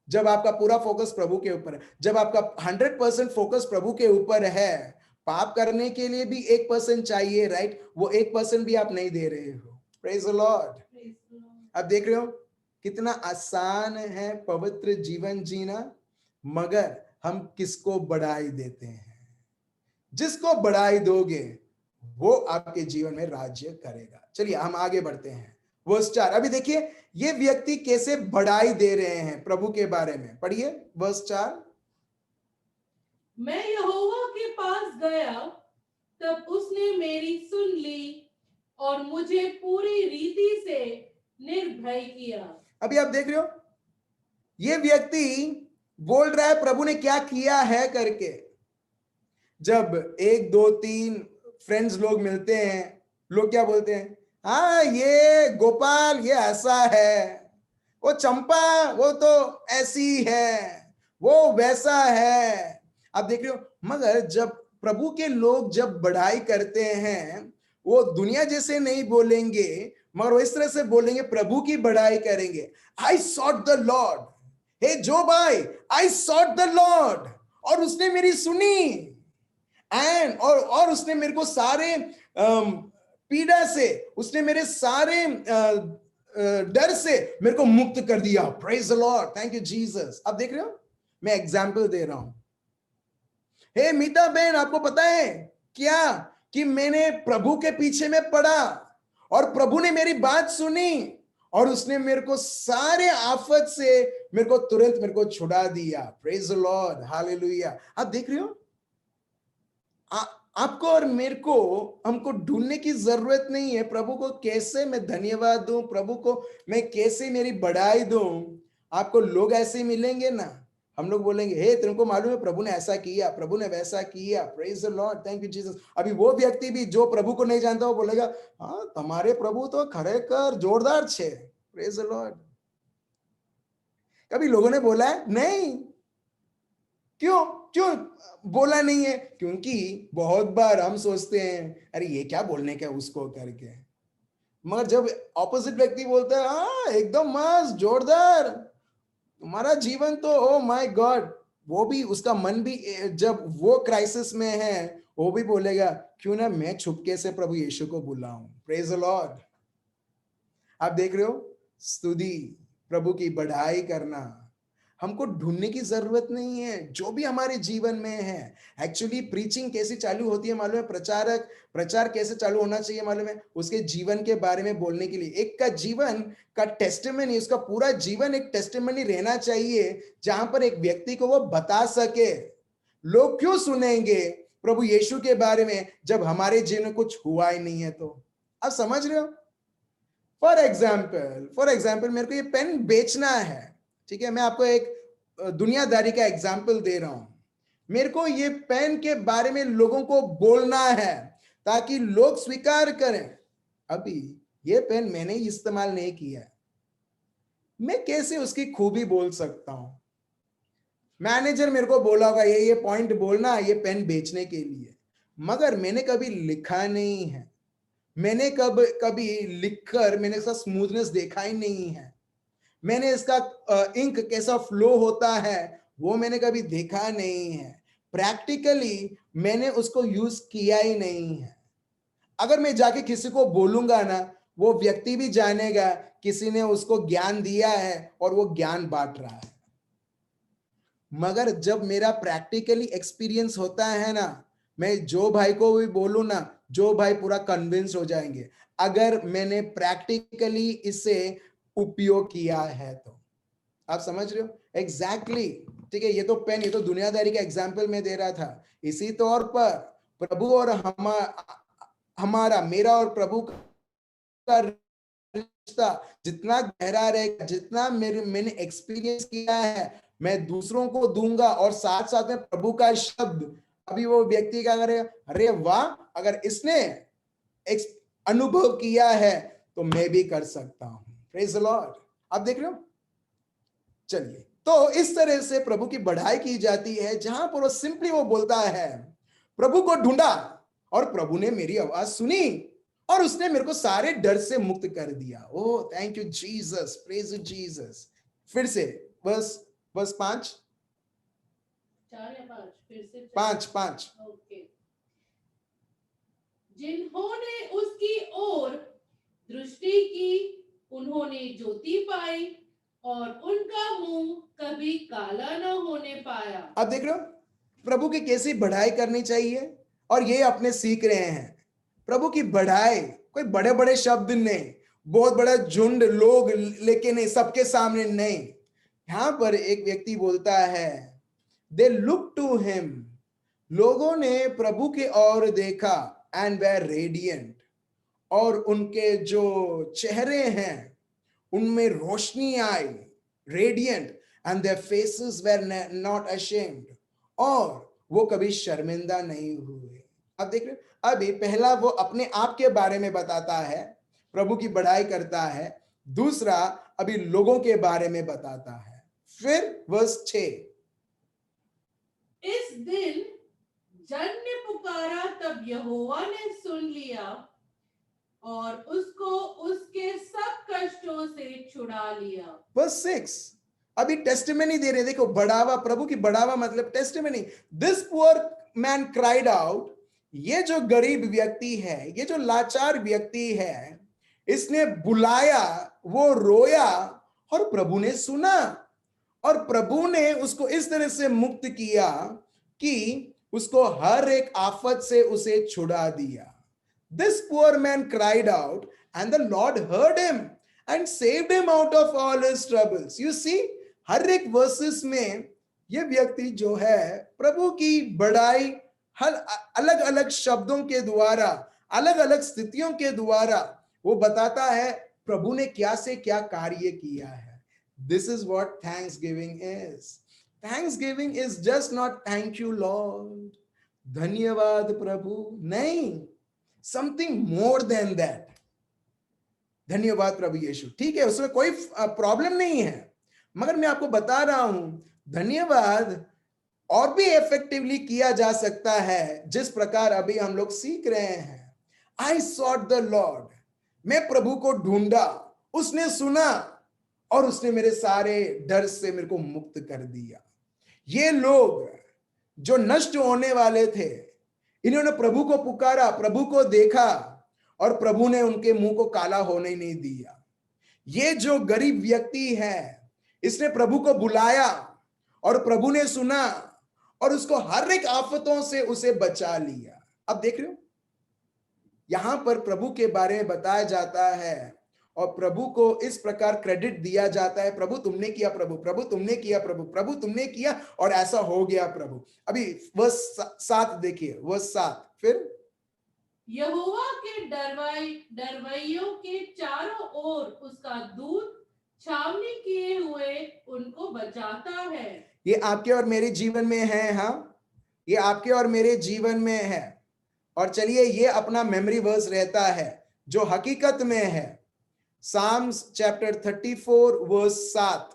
जब आपका पूरा फोकस प्रभु के ऊपर है, जब आपका 100% फोकस प्रभु के ऊपर है, पाप करने के लिए भी 1% चाहिए, राइट, वो 1% भी आप नहीं दे रहे हो। Praise the Lord. अब देख रहे हो कितना आसान है पवित्र जीवन जीना, मगर हम किसको बढ़ाई देते हैं। जिसको बढ़ाई दोगे वो आपके जीवन में राज्य करेगा। चलिए हम आगे बढ़ते हैं। वर्स 4, अभी देखिए ये व्यक्ति कैसे बढ़ाई दे रहे हैं प्रभु के बारे में, पढ़िए वर्स 4। मैं यहोवा के पास गया, तब उसने मेरी सुन ली और मुझे पूरी रीति से निर्भय किया। अभी आप देख रहे हो, ये व्यक्ति बोल रहा है प्रभु ने क्या किया है करके। जब 1 2 3 फ्रेंड्स लोग मिलते हैं, लोग क्या बोलते हैं, हाँ ये गोपाल ये ऐसा है, वो चंपा वो तो ऐसी है, वो वैसा है। आप देख रहे हो, मगर जब प्रभु के लोग जब बढ़ाई करते हैं, वो दुनिया जैसे नहीं बोलेंगे, मगर वो इस तरह से बोलेंगे, प्रभु की बढ़ाई करेंगे। आई सॉट द लॉर्ड, हे जो भाई, आई सॉट द लॉर्ड, और उसने मेरी सुनी, एंड और उसने मेरे को सारे पीड़ा से, उसने मेरे सारे डर से मेरे को मुक्त कर दिया। Praise the Lord, thank you Jesus. अब देख रहे हो, मैं एग्जांपल दे रहा हूं। हे मीता बहन, आपको पता है क्या कि मैंने प्रभु के पीछे में पड़ा और प्रभु ने मेरी बात सुनी और उसने मेरे को सारे आफत से मेरे को तुरंत मेरे को छुड़ा दिया। Praise the Lord, hallelujah. आप देख रहे हो, आपको और मेरे को, हमको ढूंढने की जरूरत नहीं है प्रभु को कैसे मैं धन्यवाद दूं, प्रभु को मैं कैसे मेरी बढ़ाई दूं। आपको लोग ऐसे मिलेंगे ना, हम लोग बोलेंगे, हे तुमको मालूम है प्रभु ने ऐसा किया, प्रभु ने वैसा किया, praise the Lord, thank you Jesus. अभी वो व्यक्ति भी जो प्रभु को नहीं जानता वो बोलेगा, हाँ तुम्हारे प्रभु तो खरेखर जोरदार छे, प्रेज द लॉर्ड। कभी लोगों ने बोला है? नहीं। क्यों? क्यों बोला नहीं है? क्योंकि बहुत बार हम सोचते हैं अरे ये क्या बोलने का उसको करके, मगर जब ऑपोजिट व्यक्ति बोलता है हाँ एकदम मस्त जोरदार, तुम्हारा जीवन तो ओ माय गॉड, वो भी उसका मन भी जब वो क्राइसिस में है वो भी बोलेगा क्यों ना मैं छुपके से प्रभु यीशु को बुलाऊं, प्रेज द लॉर्ड। आप देख रहे हो, स्तुति, प्रभु की बढ़ाई करना, हमको ढूंढने की जरूरत नहीं है, जो भी हमारे जीवन में है। एक्चुअली प्रीचिंग कैसे चालू होती है मालूम है? प्रचार कैसे चालू होना चाहिए मालूम है? उसके जीवन के बारे में बोलने के लिए। एक का जीवन का टेस्टिमनी, उसका पूरा जीवन एक टेस्टिमनी रहना चाहिए, जहां पर एक व्यक्ति को वो बता सके। लोग क्यों सुनेंगे प्रभु यीशु के बारे में जब हमारे जीवन में कुछ हुआ ही नहीं है? तो आप समझ रहे हो? फॉर एग्जाम्पल मेरे को ये पेन बेचना है, ठीक है, मैं आपको एक दुनियादारी का एग्जाम्पल दे रहा हूं। मेरे को ये पेन के बारे में लोगों को बोलना है ताकि लोग स्वीकार करें। अभी ये पेन मैंने इस्तेमाल नहीं किया, मैं कैसे उसकी खूबी बोल सकता हूं? मैनेजर मेरे को बोला होगा ये पॉइंट बोलना है ये पेन बेचने के लिए, मगर मैंने कभी लिखा नहीं है, मैंने कभी लिखकर मैंने इसका स्मूथनेस देखा ही नहीं है, मैंने इसका इंक कैसा फ्लो होता है वो मैंने कभी देखा नहीं है, प्रैक्टिकली मैंने उसको यूज किया ही नहीं है। अगर मैं जाके किसी को बोलूंगा ना, वो व्यक्ति भी जानेगा किसी ने उसको ज्ञान दिया है और वो ज्ञान बांट रहा है। मगर जब मेरा प्रैक्टिकली एक्सपीरियंस होता है ना, मैं जो भाई को भी बोलूं ना, जो भाई पूरा कन्विंस हो जाएंगे अगर मैंने प्रैक्टिकली इसे उपयोग किया है तो। आप समझ रहे हो? एग्जैक्टली ठीक है, ये तो पेन, ये तो दुनियादारी का एग्जाम्पल मैं दे रहा था। इसी तौर पर प्रभु और हमारा मेरा और प्रभु का रिश्ता जितना गहरा रहेगा, जितना मैंने एक्सपीरियंस किया है मैं दूसरों को दूंगा, और साथ साथ में प्रभु का शब्द, अभी वो व्यक्ति क्या करेगा, अरे वाह अगर इसने अनुभव किया है तो मैं भी कर सकता हूं, प्रेज द लॉर्ड। आप देख रहे हो? चलिए, तो इस तरह से प्रभु की बढ़ाई की जाती है, जहां पर वो सिंपली वो बोलता है प्रभु को ढूंढा और प्रभु ने मेरी आवाज सुनी और उसने मेरे को सारे डर से मुक्त कर दिया। Oh thank you Jesus, praise Jesus. फिर से बस 5 4 या 5 फिर से 5 ओके। जिन्होंने उसकी ओर दृष्टि की उन्होंने ज्योति पाई और उनका मुंह कभी काला न होने पाया। अब देख रहे हो प्रभु की कैसी बढ़ाई करनी चाहिए, और ये अपने सीख रहे हैं। प्रभु की बढ़ाई कोई बड़े बड़े शब्द नहीं, बहुत बड़ा झुंड लोग लेके नहीं, सबके सामने नहीं। यहां पर एक व्यक्ति बोलता है दे लुक टू हिम, लोगों ने प्रभु की ओर देखा एंड वेर रेडियंट, और उनके जो चेहरे हैं उनमें रोशनी आई, radiant, and their faces were not ashamed, और वो कभी शर्मिंदा नहीं हुए। अब देख रहे, अभी पहला वो अपने आप के बारे में बताता है, प्रभु की बढ़ाई करता है, दूसरा अभी लोगों के बारे में बताता है। फिर वर्स 6, इस दिन जन ने पुकारा तब यहोवा ने सुन लिया और उसको उसके सब कष्टों से छुड़ा लिया। वर्स 6 अभी टेस्टिमनी दे रहे, देखो बढ़ावा, प्रभु की बढ़ावा मतलब testimony. This poor man cried out, ये जो गरीब व्यक्ति है, ये जो लाचार व्यक्ति है, इसने बुलाया, वो रोया और प्रभु ने सुना, और प्रभु ने उसको इस तरह से मुक्त किया कि उसको हर एक आफत से उसे छुड़ा दिया। This poor man cried out and the Lord heard him and saved him out of all his troubles. You see, हर एक वर्सेस में ये व्यक्ति जो है प्रभु की बढ़ाई हर अलग अलग शब्दों के द्वारा, अलग अलग स्थितियों के द्वारा वो बताता है प्रभु ने क्या से क्या कार्य किया है। This is what Thanksgiving is. Thanksgiving is just not thank you Lord, धन्यवाद प्रभु, नहीं, something more than that. धन्यवाद प्रभु यीशु, ठीक है, उसमें कोई प्रॉब्लम नहीं है, मगर मैं आपको बता रहा हूं धन्यवाद और भी इफेक्टिवली किया जा सकता है जिस प्रकार अभी हम लोग सीख रहे हैं. आई सॉट द लॉर्ड, मैं प्रभु को ढूंढा, उसने सुना और उसने मेरे सारे डर से मेरे को मुक्त कर दिया. ये लोग जो नष्ट होने वाले थे, इन्होंने प्रभु को पुकारा, प्रभु को देखा और प्रभु ने उनके मुंह को काला होने नहीं दिया. ये जो गरीब व्यक्ति है, इसने प्रभु को बुलाया और प्रभु ने सुना और उसको हर एक आफतों से उसे बचा लिया. अब देख रहे हो, यहां पर प्रभु के बारे में बताया जाता है और प्रभु को इस प्रकार क्रेडिट दिया जाता है, प्रभु तुमने किया, प्रभु प्रभु तुमने किया, प्रभु प्रभु तुमने किया और ऐसा हो गया प्रभु. अभी वर्स 7 देखिए, वर्स 7. फिर यहोवा के डरवैयों के चारों ओर उसका दूत छावनी किए हुए उनको बचाता है. ये आपके और मेरे जीवन में है. हाँ, ये आपके और मेरे जीवन में है. और चलिए ये अपना मेमोरी वर्स रहता है जो हकीकत में है. Psalms chapter 34 verse 7.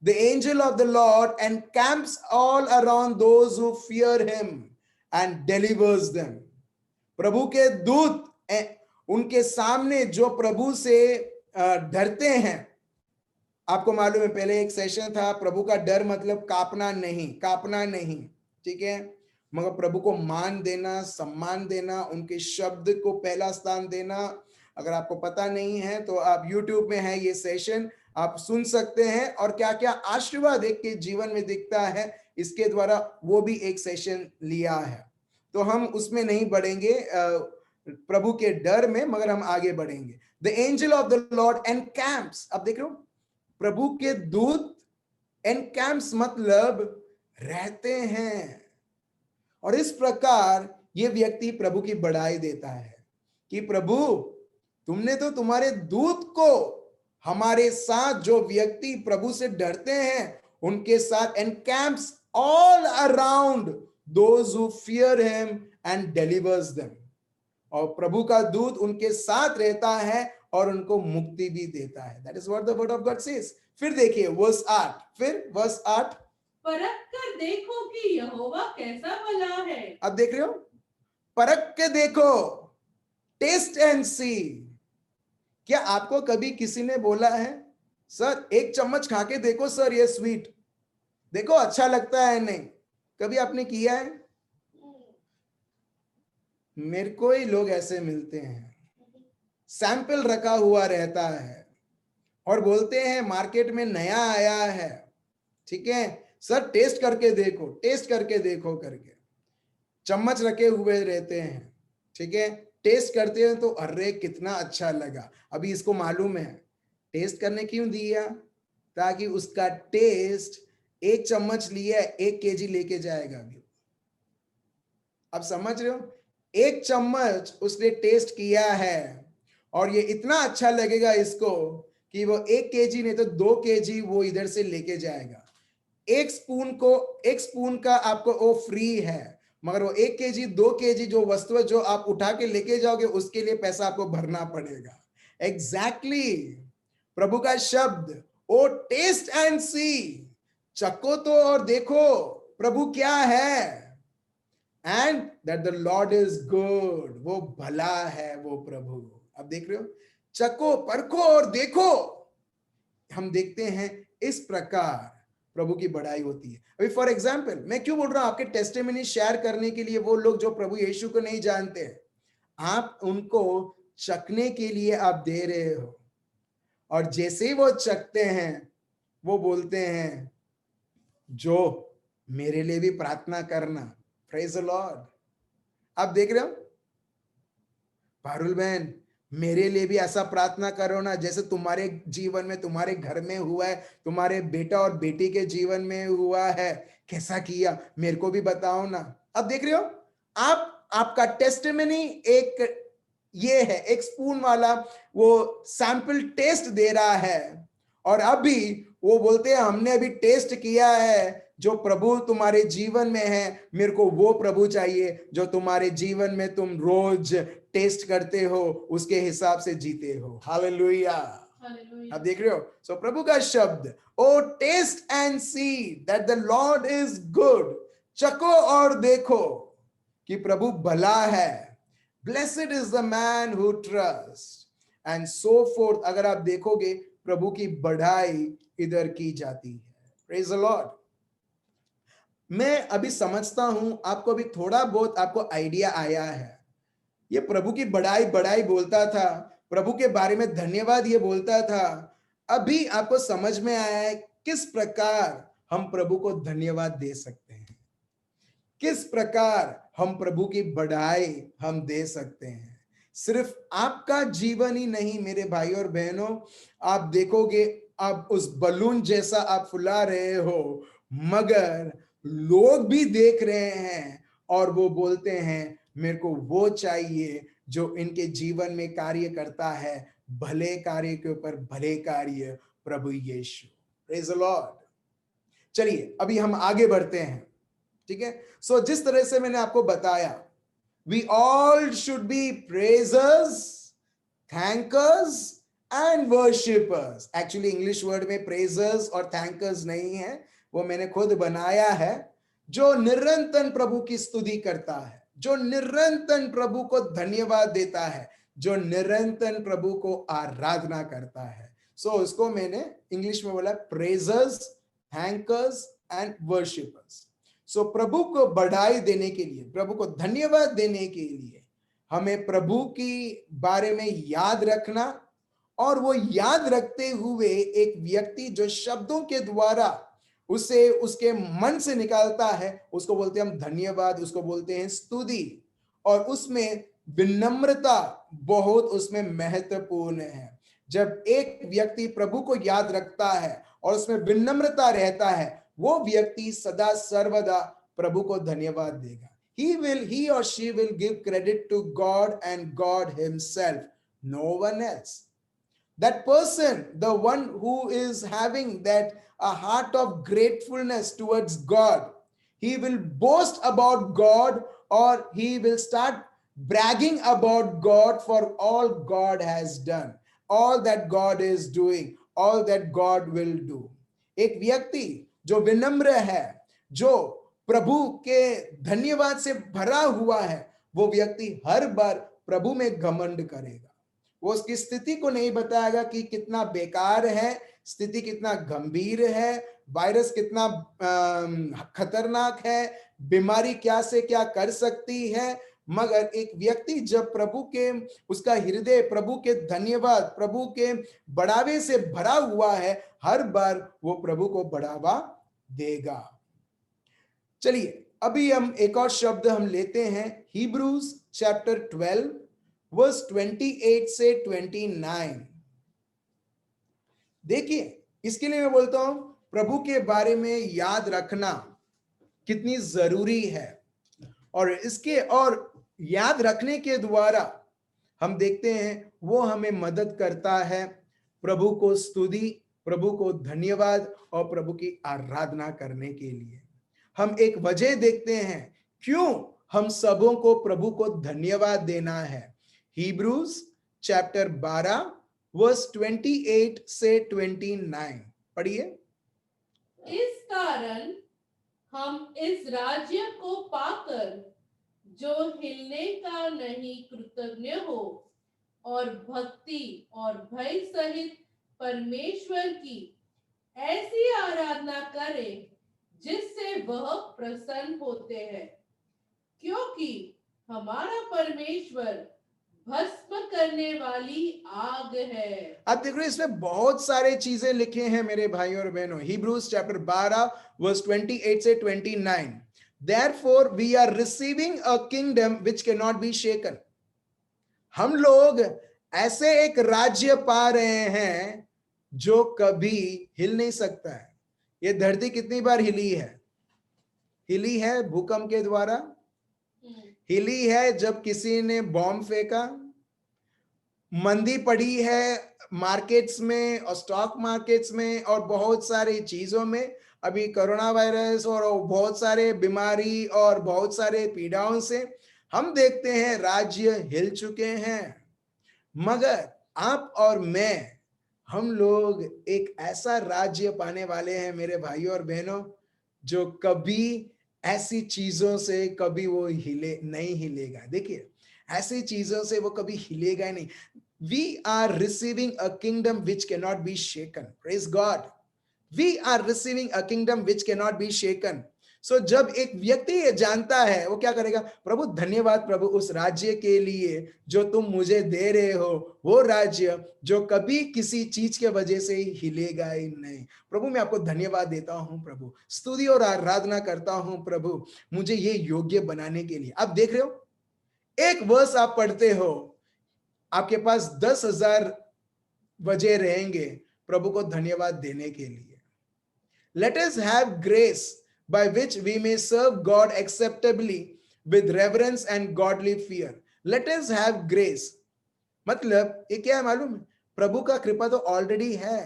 The angel of the Lord encamps all around those who fear him and delivers them. प्रभु के दूत उनके सामने जो प्रभु से डरते हैं. आपको मालूम है पहले एक सेशन था, प्रभु का डर मतलब कांपना नहीं, ठीक है, मगर प्रभु को मान देना, सम्मान देना, उनके शब्द को पहला स्थान देना. अगर आपको पता नहीं है तो आप YouTube में है ये सेशन, आप सुन सकते हैं और क्या क्या आशीर्वाद एक के जीवन में दिखता है, इसके द्वारा वो भी एक सेशन लिया है. तो हम उसमें नहीं बढ़ेंगे प्रभु के डर में, मगर हम आगे बढ़ेंगे. The angel of the Lord encamps. अब देख रहे हो, प्रभु के दूत, एनकैम्प्स मतलब रहते हैं. और इस प्रकार ये व्यक्ति प्रभु की बड़ाई देता है कि प्रभु तुमने तो तुम्हारे दूत को हमारे साथ, जो व्यक्ति प्रभु से डरते हैं उनके साथ, encamps all around those who fear him and delivers them. और प्रभु का दूत उनके साथ रहता है और उनको मुक्ति भी देता है. That is what the word of God says. फिर देखिए वर्स 8. फिर वर्स 8, परख कर देखो कि यहोवा कैसा भला है. अब देख रहे हो, परख के देखो, टेस्ट एंड सी. क्या आपको कभी किसी ने बोला है सर एक चम्मच खा के देखो सर ये स्वीट, देखो अच्छा लगता है नहीं? कभी आपने किया है? मेरे को ही लोग ऐसे मिलते हैं, सैंपल रखा हुआ रहता है और बोलते हैं मार्केट में नया आया है, ठीक है सर टेस्ट करके देखो करके चम्मच रखे हुए रहते हैं, ठीक है, टेस्ट करते हैं तो अरे कितना अच्छा लगा. अभी इसको मालूम है टेस्ट करने क्यों दिया, ताकि उसका टेस्ट, एक चम्मच लिया 1 केजी लेके जाएगा. अभी अब समझ रहे हो, 1 चम्मच उसने टेस्ट किया है और ये इतना अच्छा लगेगा इसको कि वो 1 केजी नहीं तो 2 केजी वो इधर से लेके जाएगा. 1 स्पून का आपको वो फ्री है, मगर वो 1 केजी 2 केजी जो वस्तु है जो आप उठा के लेके जाओगे उसके लिए पैसा आपको भरना पड़ेगा. एग्जैक्टली प्रभु का शब्द, ओ टेस्ट एंड सी, चखो तो और देखो प्रभु क्या है. And that the Lord is good, वो भला है वो प्रभु. अब देख रहे हो, चखो, परखो और देखो. हम देखते हैं इस प्रकार प्रभु की बड़ाई होती है. अभी फॉर एग्जाम्पल मैं क्यों बोल रहा हूं, आपके टेस्टिमनी शेयर करने के लिए. वो लोग जो प्रभु यीशु को नहीं जानते, आप उनको चखने के लिए आप दे रहे हो और जैसे ही वो चखते हैं वो बोलते हैं जो मेरे लिए भी प्रार्थना करना. Praise the Lord. आप देख रहे हो पारुल बहन, मेरे लिए भी ऐसा प्रार्थना करो ना जैसे तुम्हारे जीवन में, तुम्हारे घर में हुआ है, तुम्हारे बेटा और बेटी के जीवन में हुआ है. कैसा किया मेरे को भी बताओ ना. अब देख रहे हो, आपका टेस्टिमनी एक ये है, 1 स्पून वाला वो सैंपल टेस्ट दे रहा है और अभी वो बोलते हैं हमने अभी टेस्ट किया है, जो प्रभु तुम्हारे जीवन में है, मेरे को वो प्रभु चाहिए जो तुम्हारे जीवन में तुम रोज टेस्ट करते हो, उसके हिसाब से जीते हो। हालेलुया। हालेलुया। आप देख रहे हो? सो प्रभु का शब्द, O taste and see that the Lord is good, चखो और देखो कि प्रभु भला है। Blessed is the man who trust and so forth. अगर आप देखोगे प्रभु की बढ़ाई इधर की जाती है। Praise the Lord. मैं अभी समझता हूं आपको अभी थोड़ा बहुत आपको आइडिया आया है। ये प्रभु की बढ़ाई बढ़ाई बोलता था, प्रभु के बारे में धन्यवाद ये बोलता था। अभी आपको समझ में आया है किस प्रकार हम प्रभु को धन्यवाद दे सकते हैं, किस प्रकार हम प्रभु की बढ़ाई हम दे सकते हैं। सिर्फ आपका जीवन ही नहीं मेरे भाई और बहनों, आप देखोगे आप उस बलून जैसा आप फुला रहे हो, मगर लोग भी देख रहे हैं और वो बोलते हैं मेरे को वो चाहिए जो इनके जीवन में कार्य करता है, भले कार्य के ऊपर भले कार्य, प्रभु यीशु। Praise the Lord. चलिए अभी हम आगे बढ़ते हैं, ठीक है। सो जिस तरह से मैंने आपको बताया, we all should be praisers, thankers and worshippers. Actually English word में प्रेजर्स और थैंकर्स नहीं है, वो मैंने खुद बनाया है। जो निरंतर प्रभु की स्तुति करता है, जो निरंतर प्रभु को धन्यवाद देता है, जो निरंतर प्रभु को आराधना करता है। सो उसको मैंने इंग्लिश में बोला प्रेजर्स, थैंकर्स एंड वर्शिपर्स। सो प्रभु को बढ़ाई देने के लिए, प्रभु को धन्यवाद देने के लिए हमें प्रभु की बारे में याद रखना, और वो याद रखते हुए एक व्यक्ति जो शब्दों के द्वारा उसे उसके मन से निकालता है, उसको बोलते हैं हम धन्यवाद, उसको बोलते हैं स्तुति। और उसमें विनम्रता बहुत उसमें महत्वपूर्ण है। जब एक व्यक्ति प्रभु को याद रखता है और उसमें विनम्रता रहता है, वो व्यक्ति सदा सर्वदा प्रभु को धन्यवाद देगा। he or she will give credit to God and God himself, no one else. That person, the one who is having that a heart of gratefulness towards God, he will boast about God, or he will start bragging about God for all God has done, all that God is doing, all that God will do. एक व्यक्ति जो विनम्र है, जो प्रभु के धन्यवाद से भरा हुआ है, वो व्यक्ति हर बार प्रभु में घमंड करेगा। वो उसकी स्थिति को नहीं बताएगा कि कितना बेकार है, स्थिति कितना गंभीर है, वायरस कितना खतरनाक है, बीमारी क्या से क्या कर सकती है। मगर एक व्यक्ति जब प्रभु के, उसका हृदय प्रभु के धन्यवाद, प्रभु के बढ़ावे से भरा हुआ है, हर बार वो प्रभु को बढ़ावा देगा। चलिए अभी हम एक और शब्द हम लेते हैं, हिब्रूज चैप्टर 12 वर्स 28 से 29। देखिए इसके लिए मैं बोलता हूं प्रभु के बारे में याद रखना कितनी जरूरी है, और इसके और याद रखने के द्वारा हम देखते हैं वो हमें मदद करता है प्रभु को स्तुति, प्रभु को धन्यवाद और प्रभु की आराधना करने के लिए। हम एक वजह देखते हैं क्यों हम सबों को प्रभु को धन्यवाद देना है। हिब्रूज चैप्टर 12 वर्स 28 से 29 पढ़िए। इस कारण हम इस राज्य को पाकर जो हिलने का नहीं कृतज्ञ हो, और भक्ति और भय सहित परमेश्वर की ऐसी आराधना करें जिससे वह प्रसन्न होते हैं, क्योंकि हमारा परमेश्वर भस्म करने वाली आग है। आप देख रहे हैं इसमें बहुत सारे चीजें लिखे हैं मेरे भाई और बहनों। हिब्रूज चैप्टर 12 वर्स 28 से 29। Therefore we are receiving a kingdom which cannot be shaken. हम लोग ऐसे एक राज्य पा रहे हैं जो कभी हिल नहीं सकता है। ये धरती कितनी बार हिली है? हिली है भूकंप के द्वारा, हिली है जब किसी ने बॉम्ब फेंका, मंदी पड़ी है मार्केट्स में और स्टॉक मार्केट्स में और बहुत सारी चीजों में, अभी कोरोना वायरस और बहुत सारे बीमारी और बहुत सारे पीड़ाओं से हम देखते हैं राज्य हिल चुके हैं। मगर आप और मैं, हम लोग एक ऐसा राज्य पाने वाले हैं मेरे भाइयों और बहनों, जो कभी ऐसी चीजों से कभी वो नहीं हिलेगा। देखिए, ऐसी चीजों से वो कभी हिलेगा ही नहीं। We are receiving a kingdom which cannot be shaken. Praise God. We are receiving a kingdom which cannot be shaken. So जब एक व्यक्ति ये जानता है, वो क्या करेगा? प्रभु धन्यवाद प्रभु उस राज्य के लिए जो तुम मुझे दे रहे हो, वो राज्य जो कभी किसी चीज के वजह से हिलेगा ही नहीं। प्रभु मैं आपको धन्यवाद देता हूं प्रभु, स्तुति और आराधना करता हूं प्रभु, मुझे ये योग्य बनाने के लिए। आप देख रहे हो, एक वर्ष आप पढ़ते हो, आपके पास 10,000 वजह रहेंगे प्रभु को धन्यवाद देने के लिए। Let us have grace by which we may serve God acceptably with reverence and godly fear. Let us have grace, मतलब ये क्या है मालूम है? प्रभु का कृपा तो ऑलरेडी है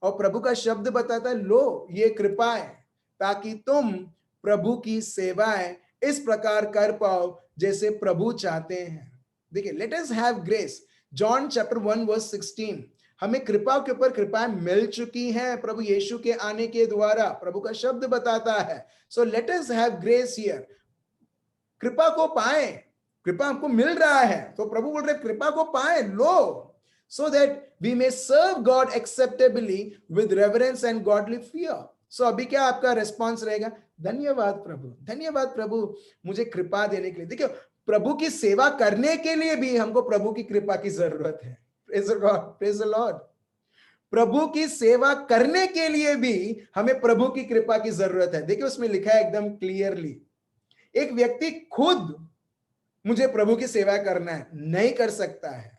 और प्रभु का शब्द बताता है, लो ये कृपा है ताकि तुम प्रभु की सेवाएं इस प्रकार कर पाओ जैसे प्रभु चाहते हैं। देखिए, let us have grace. John chapter 1 verse 16, हमें कृपा के ऊपर कृपा मिल चुकी है प्रभु यीशु के आने के द्वारा, प्रभु का शब्द बताता है। So let us have grace here, कृपा को पाए, कृपा हमको मिल रहा है तो प्रभु बोल रहे कृपा को पाए लो, so that we may serve God acceptably with reverence and godly fear. So अभी क्या आपका रेस्पॉन्स रहेगा? धन्यवाद प्रभु, धन्यवाद प्रभु मुझे कृपा देने के लिए। देखिए, प्रभु की सेवा करने के लिए भी हमको प्रभु की कृपा की जरूरत है। Praise God, praise the Lord. प्रभु की सेवा करने के लिए भी हमें प्रभु की कृपा की जरूरत है। देखिए, उसमें लिखा है एकदम क्लियरली, एक व्यक्ति खुद मुझे प्रभु की सेवा करना है नहीं कर सकता है।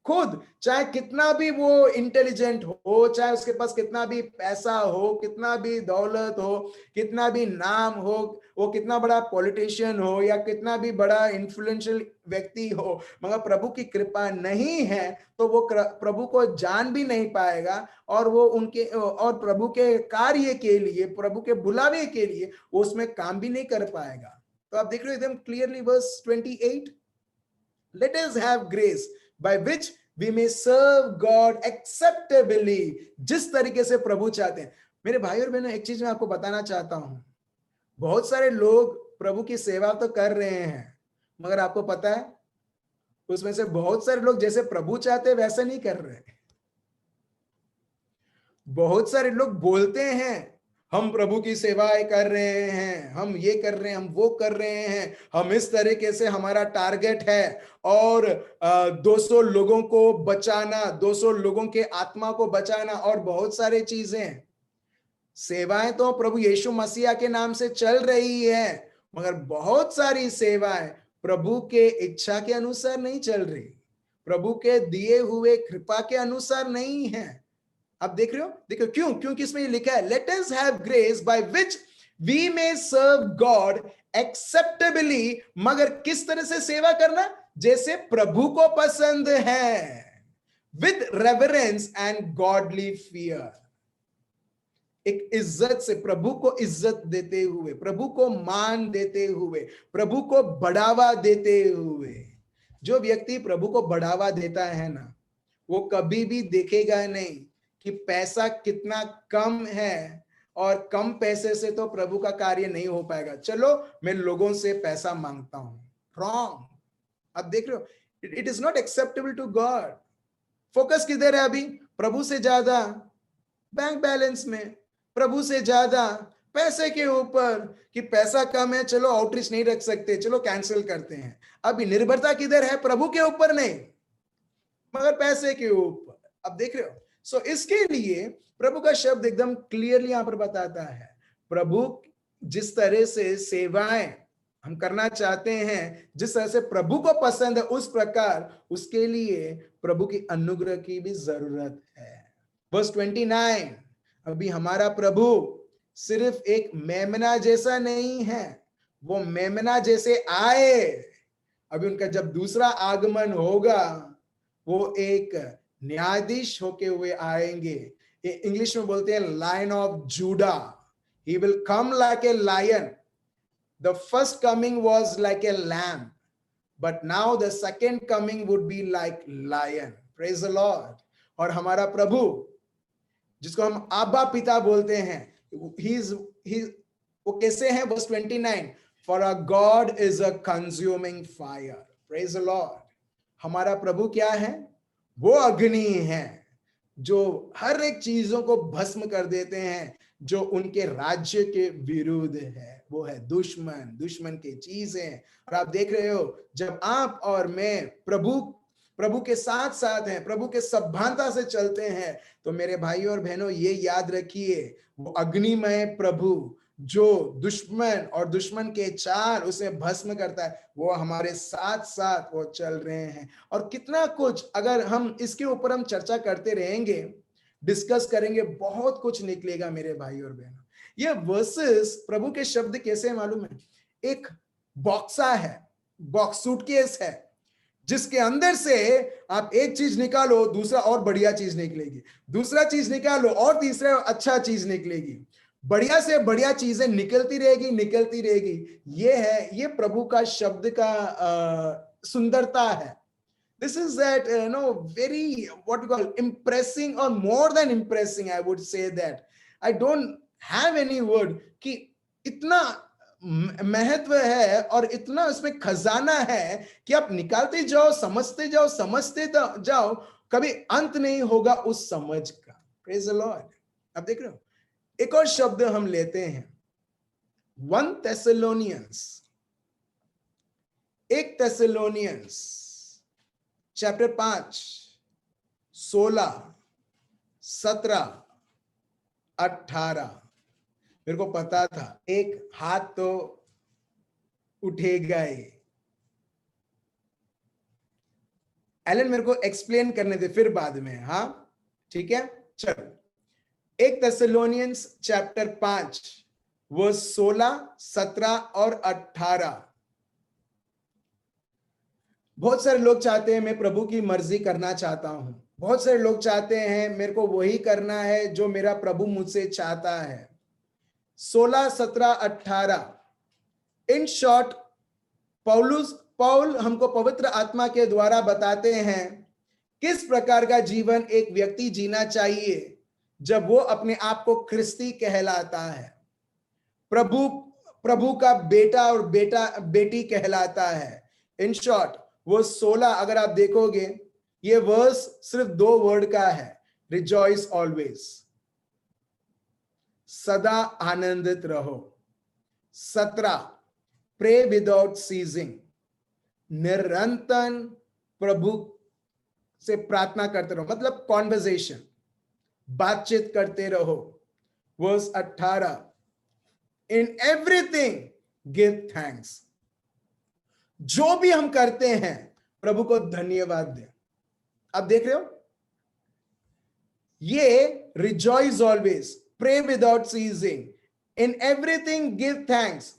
खुद चाहे कितना भी वो इंटेलिजेंट हो, चाहे उसके पास कितना भी पैसा हो, कितना भी दौलत हो, कितना भी नाम हो, वो कितना बड़ा पॉलिटिशियन हो या कितना भी बड़ा इन्फ्लुएंशियल व्यक्ति हो, मगर प्रभु की कृपा नहीं है तो वो प्रभु को जान भी नहीं पाएगा और वो उनके और प्रभु के कार्य के लिए, प्रभु के बुलावे के लिए वो उसमें काम भी नहीं कर पाएगा। तो आप देख रहे हो एकदम clearly verse 28, let us have grace by which we may serve God acceptably, जिस तरीके से प्रभु चाहते हैं। मेरे भाई और बहनों, एक चीज मैं आपको बताना चाहता हूं, बहुत सारे लोग प्रभु की सेवा तो कर रहे हैं, मगर आपको पता है उसमें से बहुत सारे लोग जैसे प्रभु चाहते हैं वैसा नहीं कर रहे। बहुत सारे लोग बोलते हैं हम प्रभु की सेवाएं कर रहे हैं, हम ये कर रहे हैं, हम वो कर रहे हैं, हम इस तरीके से हमारा टारगेट है और 200 लोगों को बचाना, 200 लोगों के आत्मा को बचाना और बहुत सारे चीजें। सेवाएं तो प्रभु यीशु मसीहा के नाम से चल रही है, मगर बहुत सारी सेवाएं प्रभु के इच्छा के अनुसार नहीं चल रही, प्रभु के दिए हुए कृपा के अनुसार नहीं है। आप देख रहे हो, देखो क्यों? क्योंकि इसमें लिखा है let us have grace by which we may serve God acceptably, मगर किस तरह से सेवा करना? जैसे प्रभु को पसंद है, with reverence and godly fear, एक इज्जत से, प्रभु को इज्जत देते हुए, प्रभु को मान देते हुए, प्रभु को बढ़ावा देते हुए। जो व्यक्ति प्रभु को बढ़ावा देता है ना, वो कभी भी देखेगा नहीं कि पैसा कितना कम है और कम पैसे से तो प्रभु का कार्य नहीं हो पाएगा, चलो मैं लोगों से पैसा मांगता हूं। रॉन्ग। आप देख रहे हो, it is not acceptable to God. Focus किधर है अभी? प्रभु से ज्यादा बैंक बैलेंस में, प्रभु से ज्यादा पैसे के ऊपर, कि पैसा कम है चलो आउटरीच नहीं रख सकते, चलो कैंसिल करते हैं। अभी निर्भरता किधर है? प्रभु के ऊपर नहीं, मगर पैसे के ऊपर। अब देख रहे हो, सो इसके लिए प्रभु का शब्द एकदम क्लियरली यहां पर बताता है, प्रभु जिस तरह से सेवाएं हम करना चाहते हैं, जिस तरह से प्रभु को पसंद है उस प्रकार, उसके लिए प्रभु की अनुग्रह की भी जरूरत है। वर्स 29, अभी हमारा प्रभु सिर्फ एक मेमना जैसा नहीं है, वो मेमना जैसे आए, अभी उनका जब दूसरा आगमन होगा वो एक न्यायाधीश होके हुए आएंगे। इंग्लिश में बोलते हैं lion of Judah, he will come like a lion. The first coming was like a lamb, but now the second coming would be like lion. Praise the Lord. और हमारा प्रभु जिसको हम आबा पिता बोलते हैं, वो कैसे हैं? Verse 29, for our God is a consuming fire. Praise the Lord. हमारा प्रभु क्या है? वो अग्नि है जो हर एक चीजों को भस्म कर देते हैं जो उनके राज्य के विरुद्ध है। वो है दुश्मन की चीजें। और आप देख रहे हो, जब आप और मैं प्रभु के साथ साथ हैं, प्रभु के सभानता से चलते हैं, तो मेरे भाइयों और बहनों ये याद रखिए, वो अग्निमय प्रभु जो दुश्मन के चार उसे भस्म करता है, वो हमारे साथ साथ वो चल रहे हैं। और कितना कुछ अगर हम इसके ऊपर हम चर्चा करते रहेंगे, डिस्कस करेंगे, बहुत कुछ निकलेगा मेरे भाई और बहनों। ये वर्सेस प्रभु के शब्द कैसे मालूम है? एक बॉक्सा है, बॉक्स सूटकेस है, जिसके अंदर से आप एक चीज निकालो, दूसरा और बढ़िया चीज निकलेगी, दूसरा चीज निकालो और तीसरा अच्छा चीज निकलेगी, बढ़िया से बढ़िया चीजें निकलती रहेगी। ये प्रभु का शब्द का सुंदरता है। This is that very what we call impressing, or more than impressing, I would say that I don't have any word कि इतना महत्व है और इतना उसमें खजाना है कि आप निकालते जाओ, समझते जाओ, कभी अंत नहीं होगा उस समझ का। Praise the Lord. आप देख रहे हो, एक और शब्द हम लेते हैं 1 Thessalonians चैप्टर 5 16 17 18। मेरे को पता था एक हाथ तो उठेगा ही। एलन मेरे को एक्सप्लेन करने दे फिर बाद में, हाँ ठीक है, चलो। 1 Thessalonians चैप्टर 5 वर्स 16 17 और 18। बहुत सारे लोग चाहते हैं मैं प्रभु की मर्जी करना चाहता हूं, बहुत सारे लोग चाहते हैं मेरे को वही करना है जो मेरा प्रभु मुझसे चाहता है। 16 17 18 इन शॉर्ट पौल हमको पवित्र आत्मा के द्वारा बताते हैं किस प्रकार का जीवन एक व्यक्ति जीना चाहिए जब वो अपने आप को ख्रिस्ती कहलाता है, प्रभु का बेटा और बेटी कहलाता है। इन शॉर्ट वो 16 अगर आप देखोगे, ये वर्स सिर्फ 2 वर्ड का है, रिजॉइस ऑलवेज, सदा आनंदित रहो। 17 प्रे विदाउट सीजिंग, निरंतर प्रभु से प्रार्थना करते रहो, मतलब कॉन्वर्सेशन, बातचीत करते रहो। Verse 18 in everything give thanks, जो भी हम करते हैं प्रभु को धन्यवाद दें। आप देख रहे हो, ये rejoice always, pray without ceasing, in everything give thanks.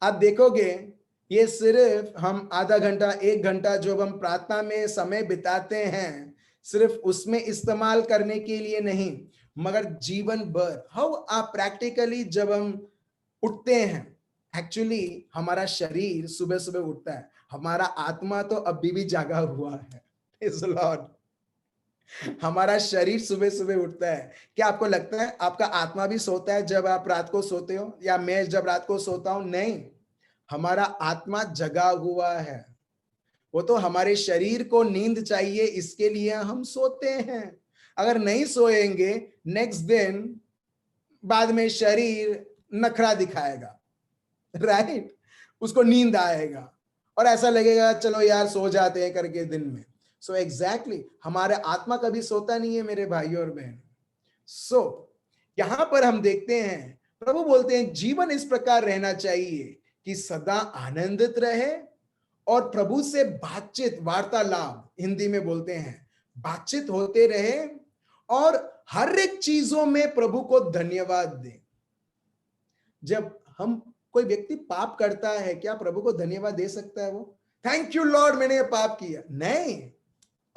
आप देखोगे ये सिर्फ हम आधा घंटा 1 घंटा जो हम प्रार्थना में समय बिताते हैं, सिर्फ उसमें इस्तेमाल करने के लिए नहीं, मगर जीवन भर हाउ आप प्रैक्टिकली जब हम उठते हैं, एक्चुअली हमारा शरीर सुबह सुबह उठता है, हमारा आत्मा तो अभी भी जागा हुआ है। Praise the Lord. हमारा शरीर सुबह सुबह उठता है। क्या आपको लगता है आपका आत्मा भी सोता है जब आप रात को सोते हो, या मैं जब रात को सोता हूं? नहीं, हमारा आत्मा जगा हुआ है। वो तो हमारे शरीर को नींद चाहिए, इसके लिए हम सोते हैं। अगर नहीं सोएंगे, नेक्स्ट दिन बाद में शरीर नखरा दिखाएगा, राइट? उसको नींद आएगा और ऐसा लगेगा चलो यार सो जाते हैं करके दिन में। सो एग्जैक्टली हमारे आत्मा कभी सोता नहीं है मेरे भाइयों और बहन। सो यहां पर हम देखते हैं प्रभु बोलते हैं जीवन इस प्रकार रहना चाहिए कि सदा आनंदित रहे और प्रभु से बातचीत, वार्तालाप हिंदी में बोलते हैं, बातचीत होते रहे और हर एक चीजों में प्रभु को धन्यवाद दें। जब हम कोई व्यक्ति पाप करता है, क्या प्रभु को धन्यवाद दे सकता है वो? थैंक यू लॉर्ड मैंने ये पाप किया? नहीं,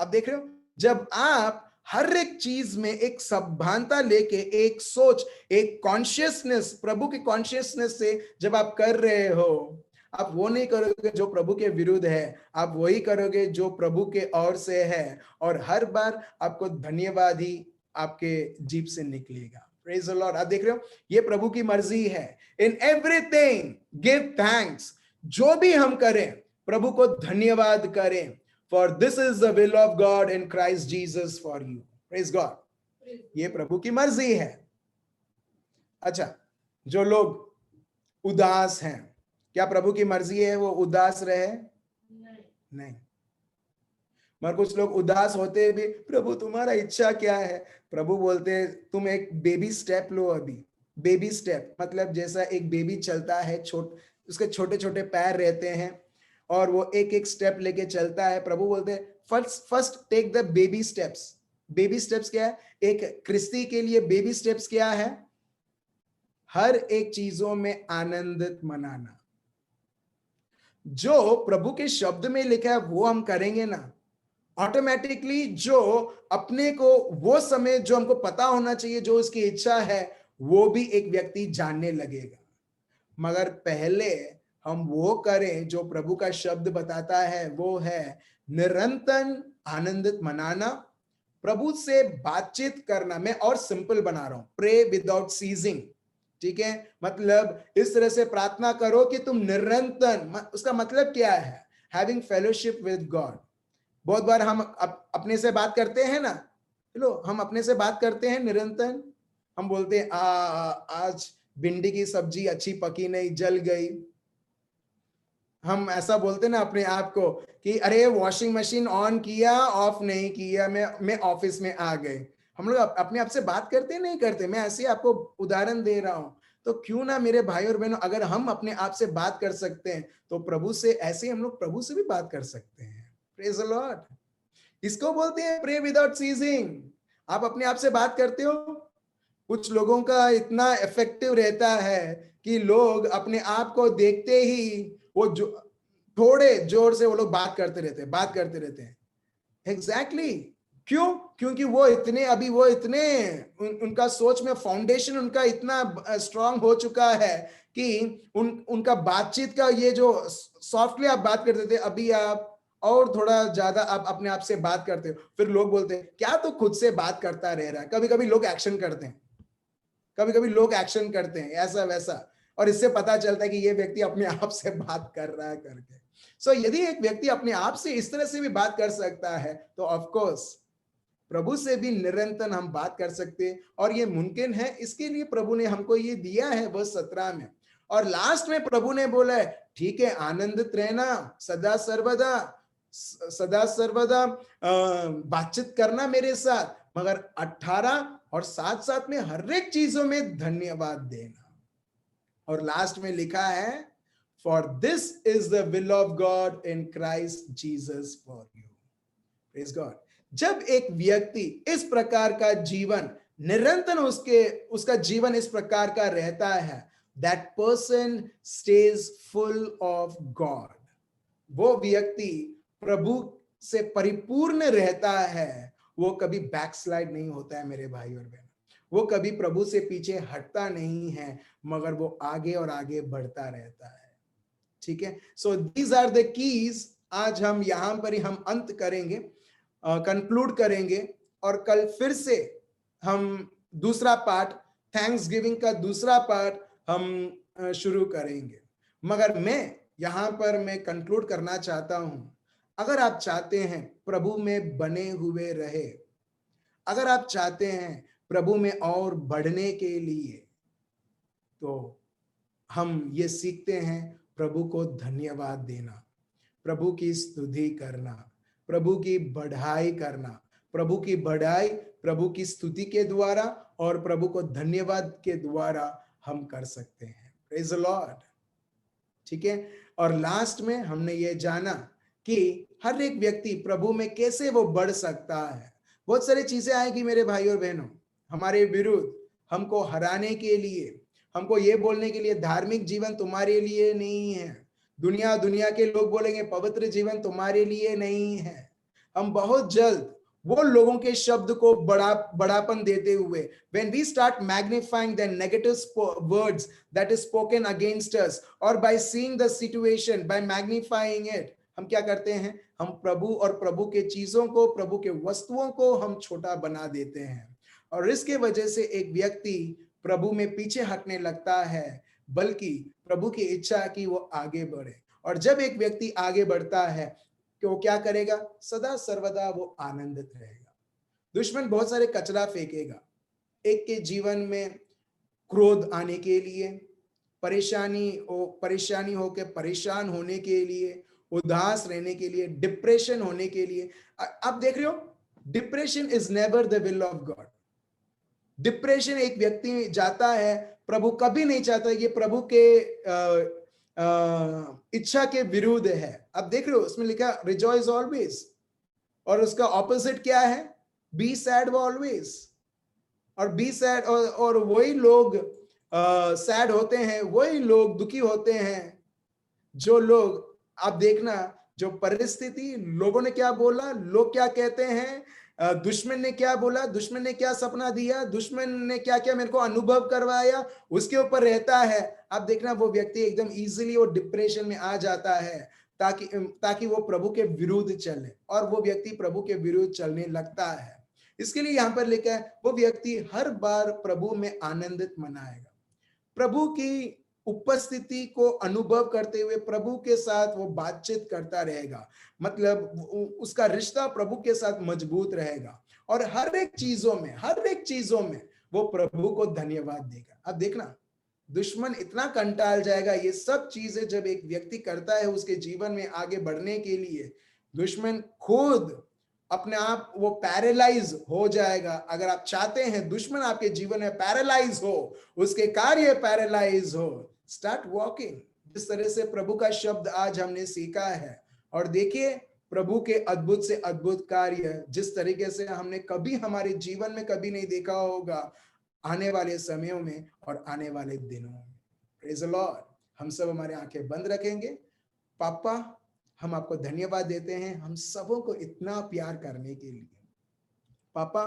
अब देख रहे हो, जब आप हर एक चीज में एक सभानता लेके, एक सोच, एक कॉन्शियसनेस, प्रभु की कॉन्शियसनेस से जब आप कर रहे हो, आप वो नहीं करोगे जो प्रभु के विरुद्ध है, आप वही करोगे जो प्रभु के ओर से है, और हर बार आपको धन्यवाद ही आपके जीभ से निकलेगा। Praise the Lord. आप देख रहे हो, ये प्रभु की मर्जी है। इन एवरीथिंग गिव थैंक्स, जो भी हम करें प्रभु को धन्यवाद करें, for this is the will of God in Christ Jesus for you. Praise God, ये प्रभु की मर्जी है। अच्छा, जो लोग उदास हैं, क्या प्रभु की मर्जी है वो उदास रहे? नहीं। मगर कुछ लोग उदास होते भी, प्रभु तुम्हारा इच्छा क्या है? प्रभु बोलते तुम एक बेबी स्टेप लो अभी। बेबी स्टेप मतलब जैसा एक बेबी चलता है, उसके छोटे छोटे पैर रहते हैं और वो एक एक स्टेप लेके चलता है। प्रभु बोलते हैं first take the baby steps. Baby steps क्या है? एक क्रिस्ती के लिए बेबी स्टेप्स क्या है? हर एक चीजों में आनंदित मनाना। जो प्रभु के शब्द में लिखा है वो हम करेंगे ना, ऑटोमेटिकली जो अपने को वो समय जो हमको पता होना चाहिए, जो उसकी इच्छा है, वो भी एक व्यक्ति जानने लगेगा। मगर पहले हम वो करें जो प्रभु का शब्द बताता है, वो है निरंतर आनंदित मनाना, प्रभु से बातचीत करना। मैं और सिंपल बना रहा हूं, प्रे विदाउट सीजिंग। ठीक है, मतलब इस तरह से प्रार्थना करो कि तुम निरंतर, उसका मतलब क्या है? Having fellowship with God. बहुत बार हम अपने से बात करते हैं ना, लो हम अपने से बात करते हैं निरंतर। हम बोलते हैं आज भिंडी की सब्जी अच्छी पकी नहीं, जल गई। हम ऐसा बोलते ना अपने आप को कि अरे वॉशिंग मशीन ऑन किया, ऑफ नहीं किया, मैं ऑफिस में आ गए। हम लोग अपने आप से बात करते नहीं करते? मैं ऐसे आपको उदाहरण दे रहा हूं। तो क्यों ना मेरे भाई और बहनों, अगर हम अपने आप से बात कर सकते हैं तो प्रभु से ऐसे हम लोग प्रभु से भी बात कर सकते हैं। Praise the Lord. इसको बोलते हैं प्रे विदाउट सीजिंग। आप अपने आप से बात करते हो। कुछ लोगों का इतना इफेक्टिव रहता है कि लोग अपने आप को देखते ही वो जो थोड़े जोर से वो लोग बात करते रहते हैं। एग्जैक्टली क्यों? क्योंकि वो इतने उनका सोच में फाउंडेशन उनका इतना स्ट्रांग हो चुका है कि उनका बातचीत का ये जो सॉफ्टली आप बात करते थे, अभी आप और थोड़ा ज्यादा आप अपने आप से बात करते हो। फिर लोग बोलते हैं क्या तो खुद से बात करता रह रहा है। कभी कभी लोग एक्शन करते हैं, ऐसा वैसा, और इससे पता चलता है कि ये व्यक्ति अपने आप से बात कर रहा है करके। सो यदि एक व्यक्ति अपने आप से इस तरह से भी बात कर सकता है तो ऑफ कोर्स प्रभु से भी निरंतर हम बात कर सकते हैं, और ये मुमकिन है। इसके लिए प्रभु ने हमको ये दिया है वर्ष 17 में। और लास्ट में प्रभु ने बोला है ठीक है, आनंदित रहना, सदा सर्वदा बातचीत करना मेरे साथ, मगर 18 और साथ साथ में हर एक चीजों में धन्यवाद देना। और लास्ट में लिखा है for this is the will of God in Christ Jesus for you. Praise God. जब एक व्यक्ति इस प्रकार का जीवन निरंतर उसका जीवन इस प्रकार का रहता है, that person stage full of God. वो व्यक्ति प्रभु से परिपूर्ण रहता है। वो कभी बैकस्लाइड नहीं होता है मेरे भाई और बहन। वो कभी प्रभु से पीछे हटता नहीं है, मगर वो आगे और आगे बढ़ता रहता है। ठीक है, so these are the keys. आज हम यहां पर ही हम अंत करेंगे, कंक्लूड करेंगे, और कल फिर से हम दूसरा पार्ट, थैंक्स गिविंग का दूसरा पार्ट हम शुरू करेंगे। मगर मैं यहां पर मैं कंक्लूड करना चाहता हूं, अगर आप चाहते हैं प्रभु में बने हुए रहे, अगर आप चाहते हैं प्रभु में और बढ़ने के लिए, तो हम ये सीखते हैं प्रभु को धन्यवाद देना, प्रभु की स्तुति करना, प्रभु की बढ़ाई करना। प्रभु की बढ़ाई प्रभु की स्तुति के द्वारा और प्रभु को धन्यवाद के द्वारा हम कर सकते हैं। Praise the Lord. ठीक है, और लास्ट में हमने ये जाना कि हर एक व्यक्ति प्रभु में कैसे वो बढ़ सकता है। बहुत सारी चीजें आएगी मेरे भाई और बहनों हमारे विरुद्ध, हमको हराने के लिए, हमको ये बोलने के लिए धार्मिक जीवन तुम्हारे लिए नहीं है। दुनिया के लोग बोलेंगे पवित्र जीवन तुम्हारे लिए नहीं है। हम बहुत जल्द वो लोगों के शब्द को बड़ापन देते हुए, when we start magnifying the negative words that is spoken against us, or by seeing the situation, by magnifying it, हम क्या करते हैं? हम प्रभु और प्रभु के चीजों को, प्रभु के वस्तुओं को हम छोटा बना देते हैं, और इसके वजह से एक व्यक्ति प्रभु में पीछे हटने लगता है, बल्कि प्रभु की इच्छा कि वो आगे बढ़े। और जब एक व्यक्ति आगे बढ़ता है कि वो क्या करेगा? सदा सर्वदा वो आनंदित रहेगा। दुश्मन बहुत सारे कचरा फेंकेगा एक के जीवन में, क्रोध आने के लिए, परेशानी होकर परेशान होने के लिए, उदास रहने के लिए, डिप्रेशन होने के लिए। आप देख रहे हो, depression is never the will of God. Depression एक व्यक्ति जाता है, प्रभु कभी नहीं चाहता कि प्रभु के इच्छा के विरुद्ध है। अब देख रहे हो, उसमें लिखा रिजॉइस ऑलवेज, और उसका ऑपोजिट क्या है? Be sad always. और बी सैड, और वही लोग सैड होते हैं, वही लोग दुखी होते हैं जो लोग, आप देखना, जो परिस्थिति, लोगों ने क्या बोला, लोग क्या कहते हैं, दुश्मन ने क्या बोला, दुश्मन ने क्या सपना दिया, दुश्मन ने क्या क्या मेरे को अनुभव करवाया, उसके ऊपर रहता है। आप देखना वो व्यक्ति एकदम इजीली वो डिप्रेशन में आ जाता है, ताकि वो प्रभु के विरुद्ध चले, और वो व्यक्ति प्रभु के विरुद्ध चलने लगता है। इसके लिए यहां पर लिखा है, वो व्यक्ति हर बार प्रभु में आनंदित मनाएगा, प्रभु की उपस्थिति को अनुभव करते हुए प्रभु के साथ वो बातचीत करता रहेगा। मतलब उसका रिश्ता प्रभु के साथ मजबूत रहेगा, और हर एक चीजों में वो प्रभु को धन्यवाद देगा। अब देखना, दुश्मन इतना कंटाल जाएगा, ये सब चीजें जब एक व्यक्ति करता है उसके जीवन में आगे बढ़ने के लिए, दुश्मन खुद अपने आप वो पैरालाइज हो जाएगा। अगर आप चाहते हैं दुश्मन आपके जीवन में पैरालाइज हो, उसके कार्य पैरालाइज हो, स्टार्ट वॉकिंग जिस तरह से प्रभु का शब्द आज हमने सीखा है। और देखिए, प्रभु के अद्भुत से अद्भुत कार्य जिस तरीके से हमने कभी हमारे जीवन में कभी नहीं देखा होगा, आने वाले समयों में और आने वाले दिनों में। Praise the Lord. हम सब हमारे आंखें बंद रखेंगे। पापा, हम आपको धन्यवाद देते हैं हम सबों को इतना प्यार करने के लिए। पापा,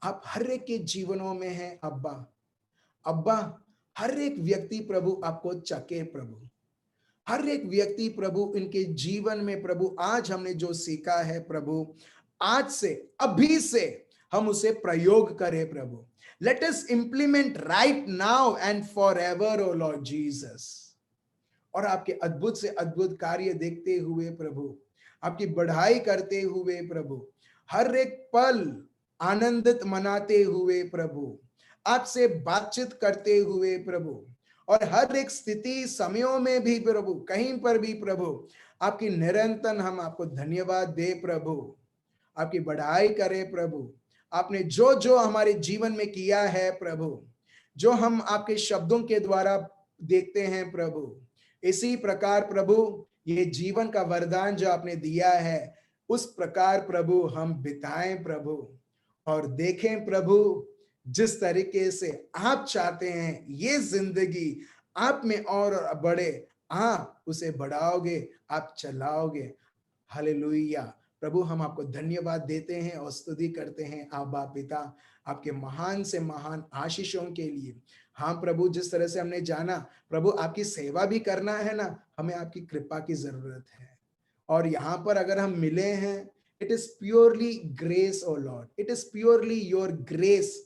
आप हर एक के जीवनों में हैं। अब्बा, हर एक व्यक्ति प्रभु आपको चके प्रभु, हर एक व्यक्ति प्रभु इनके जीवन में प्रभु आज हमने जो सीखा है प्रभु, आज से, अभी से हम उसे प्रयोग करें प्रभु। Let us implement right now and for ever, O Lord Jesus. और आपके अद्भुत से अद्भुत कार्य देखते हुए प्रभु, आपकी बढ़ाई करते हुए प्रभु, हर एक पल आनंदित मनाते हुए प्रभु, आपसे बातचीत करते हुए प्रभु, और हर एक स्थिति समयों में भी प्रभु, कहीं पर भी प्रभु, आपकी निरंतर हम आपको धन्यवाद दे प्रभु, आपकी बढ़ाई करें प्रभु। आपने जो जो हमारे जीवन में किया है प्रभु, जो हम आपके शब्दों के द्वारा देखते हैं प्रभु, इसी प्रकार प्रभु ये जीवन का वरदान जो आपने दिया है, उस प्रकार प्रभु हम बिताएं प्रभु, और देखें प्रभु जिस तरीके से आप चाहते हैं ये जिंदगी आप में और बढ़े, आप उसे बढ़ाओगे, आप चलाओगे। हालेलुया। प्रभु, हम आपको धन्यवाद देते हैं और स्तुति करते हैं आबा पिता, आपके महान से महान आशीषों के लिए। हाँ प्रभु, जिस तरह से हमने जाना प्रभु, आपकी सेवा भी करना है ना, हमें आपकी कृपा की जरूरत है। और यहाँ पर अगर हम मिले हैं, it is purely grace O Lord, it is purely your grace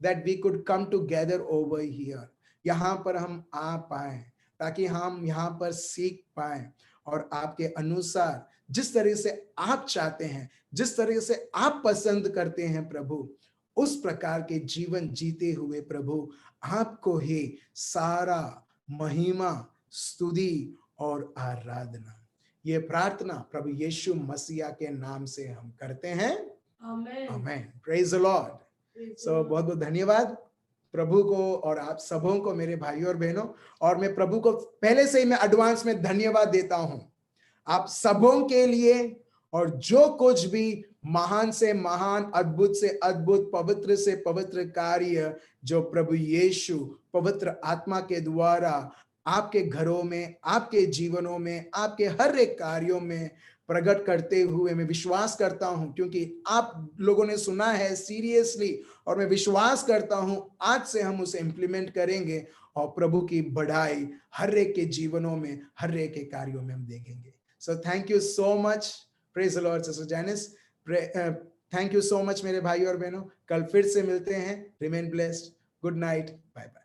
that we could come together over here. यहाँ पर हम आ पाए ताकि हम यहाँ पर सीख पाए, और आपके अनुसार जिस तरह से आप चाहते हैं, जिस तरह से आप पसंद करते हैं प्रभु, उस प्रकार के जीवन जीते हुए प्रभु आपको ही सारा महिमा, स्तुति और आराधना, ये प्रार्थना प्रभु यीशु मसीह के नाम से हम करते हैं। Amen. Praise the Lord. So बहुत बहुत धन्यवाद प्रभु को और आप सबों को, मेरे भाइयों और बहनों। और मैं प्रभु को पहले से ही मैं एडवांस में धन्यवाद देता हूं आप सबों के लिए, और जो कुछ भी महान से महान, अद्भुत से अद्भुत, पवित्र से पवित्र कार्य जो प्रभु यीशु पवित्र आत्मा के द्वारा आपके घरों में, आपके जीवनों में, आपके हर एक कार्यों में प्रकट करते हुए मैं विश्वास करता हूं, क्योंकि आप लोगों ने सुना है सीरियसली, और मैं विश्वास करता हूं आज से हम उसे इंप्लीमेंट करेंगे और प्रभु की बढ़ाई हर एक के जीवनों में, हर एक के कार्यों में हम देखेंगे। So thank you so much, praise the Lord sister Janice, thank you so much मेरे भाई और बहनों। कल फिर से मिलते हैं। Remain blessed, good night, bye bye.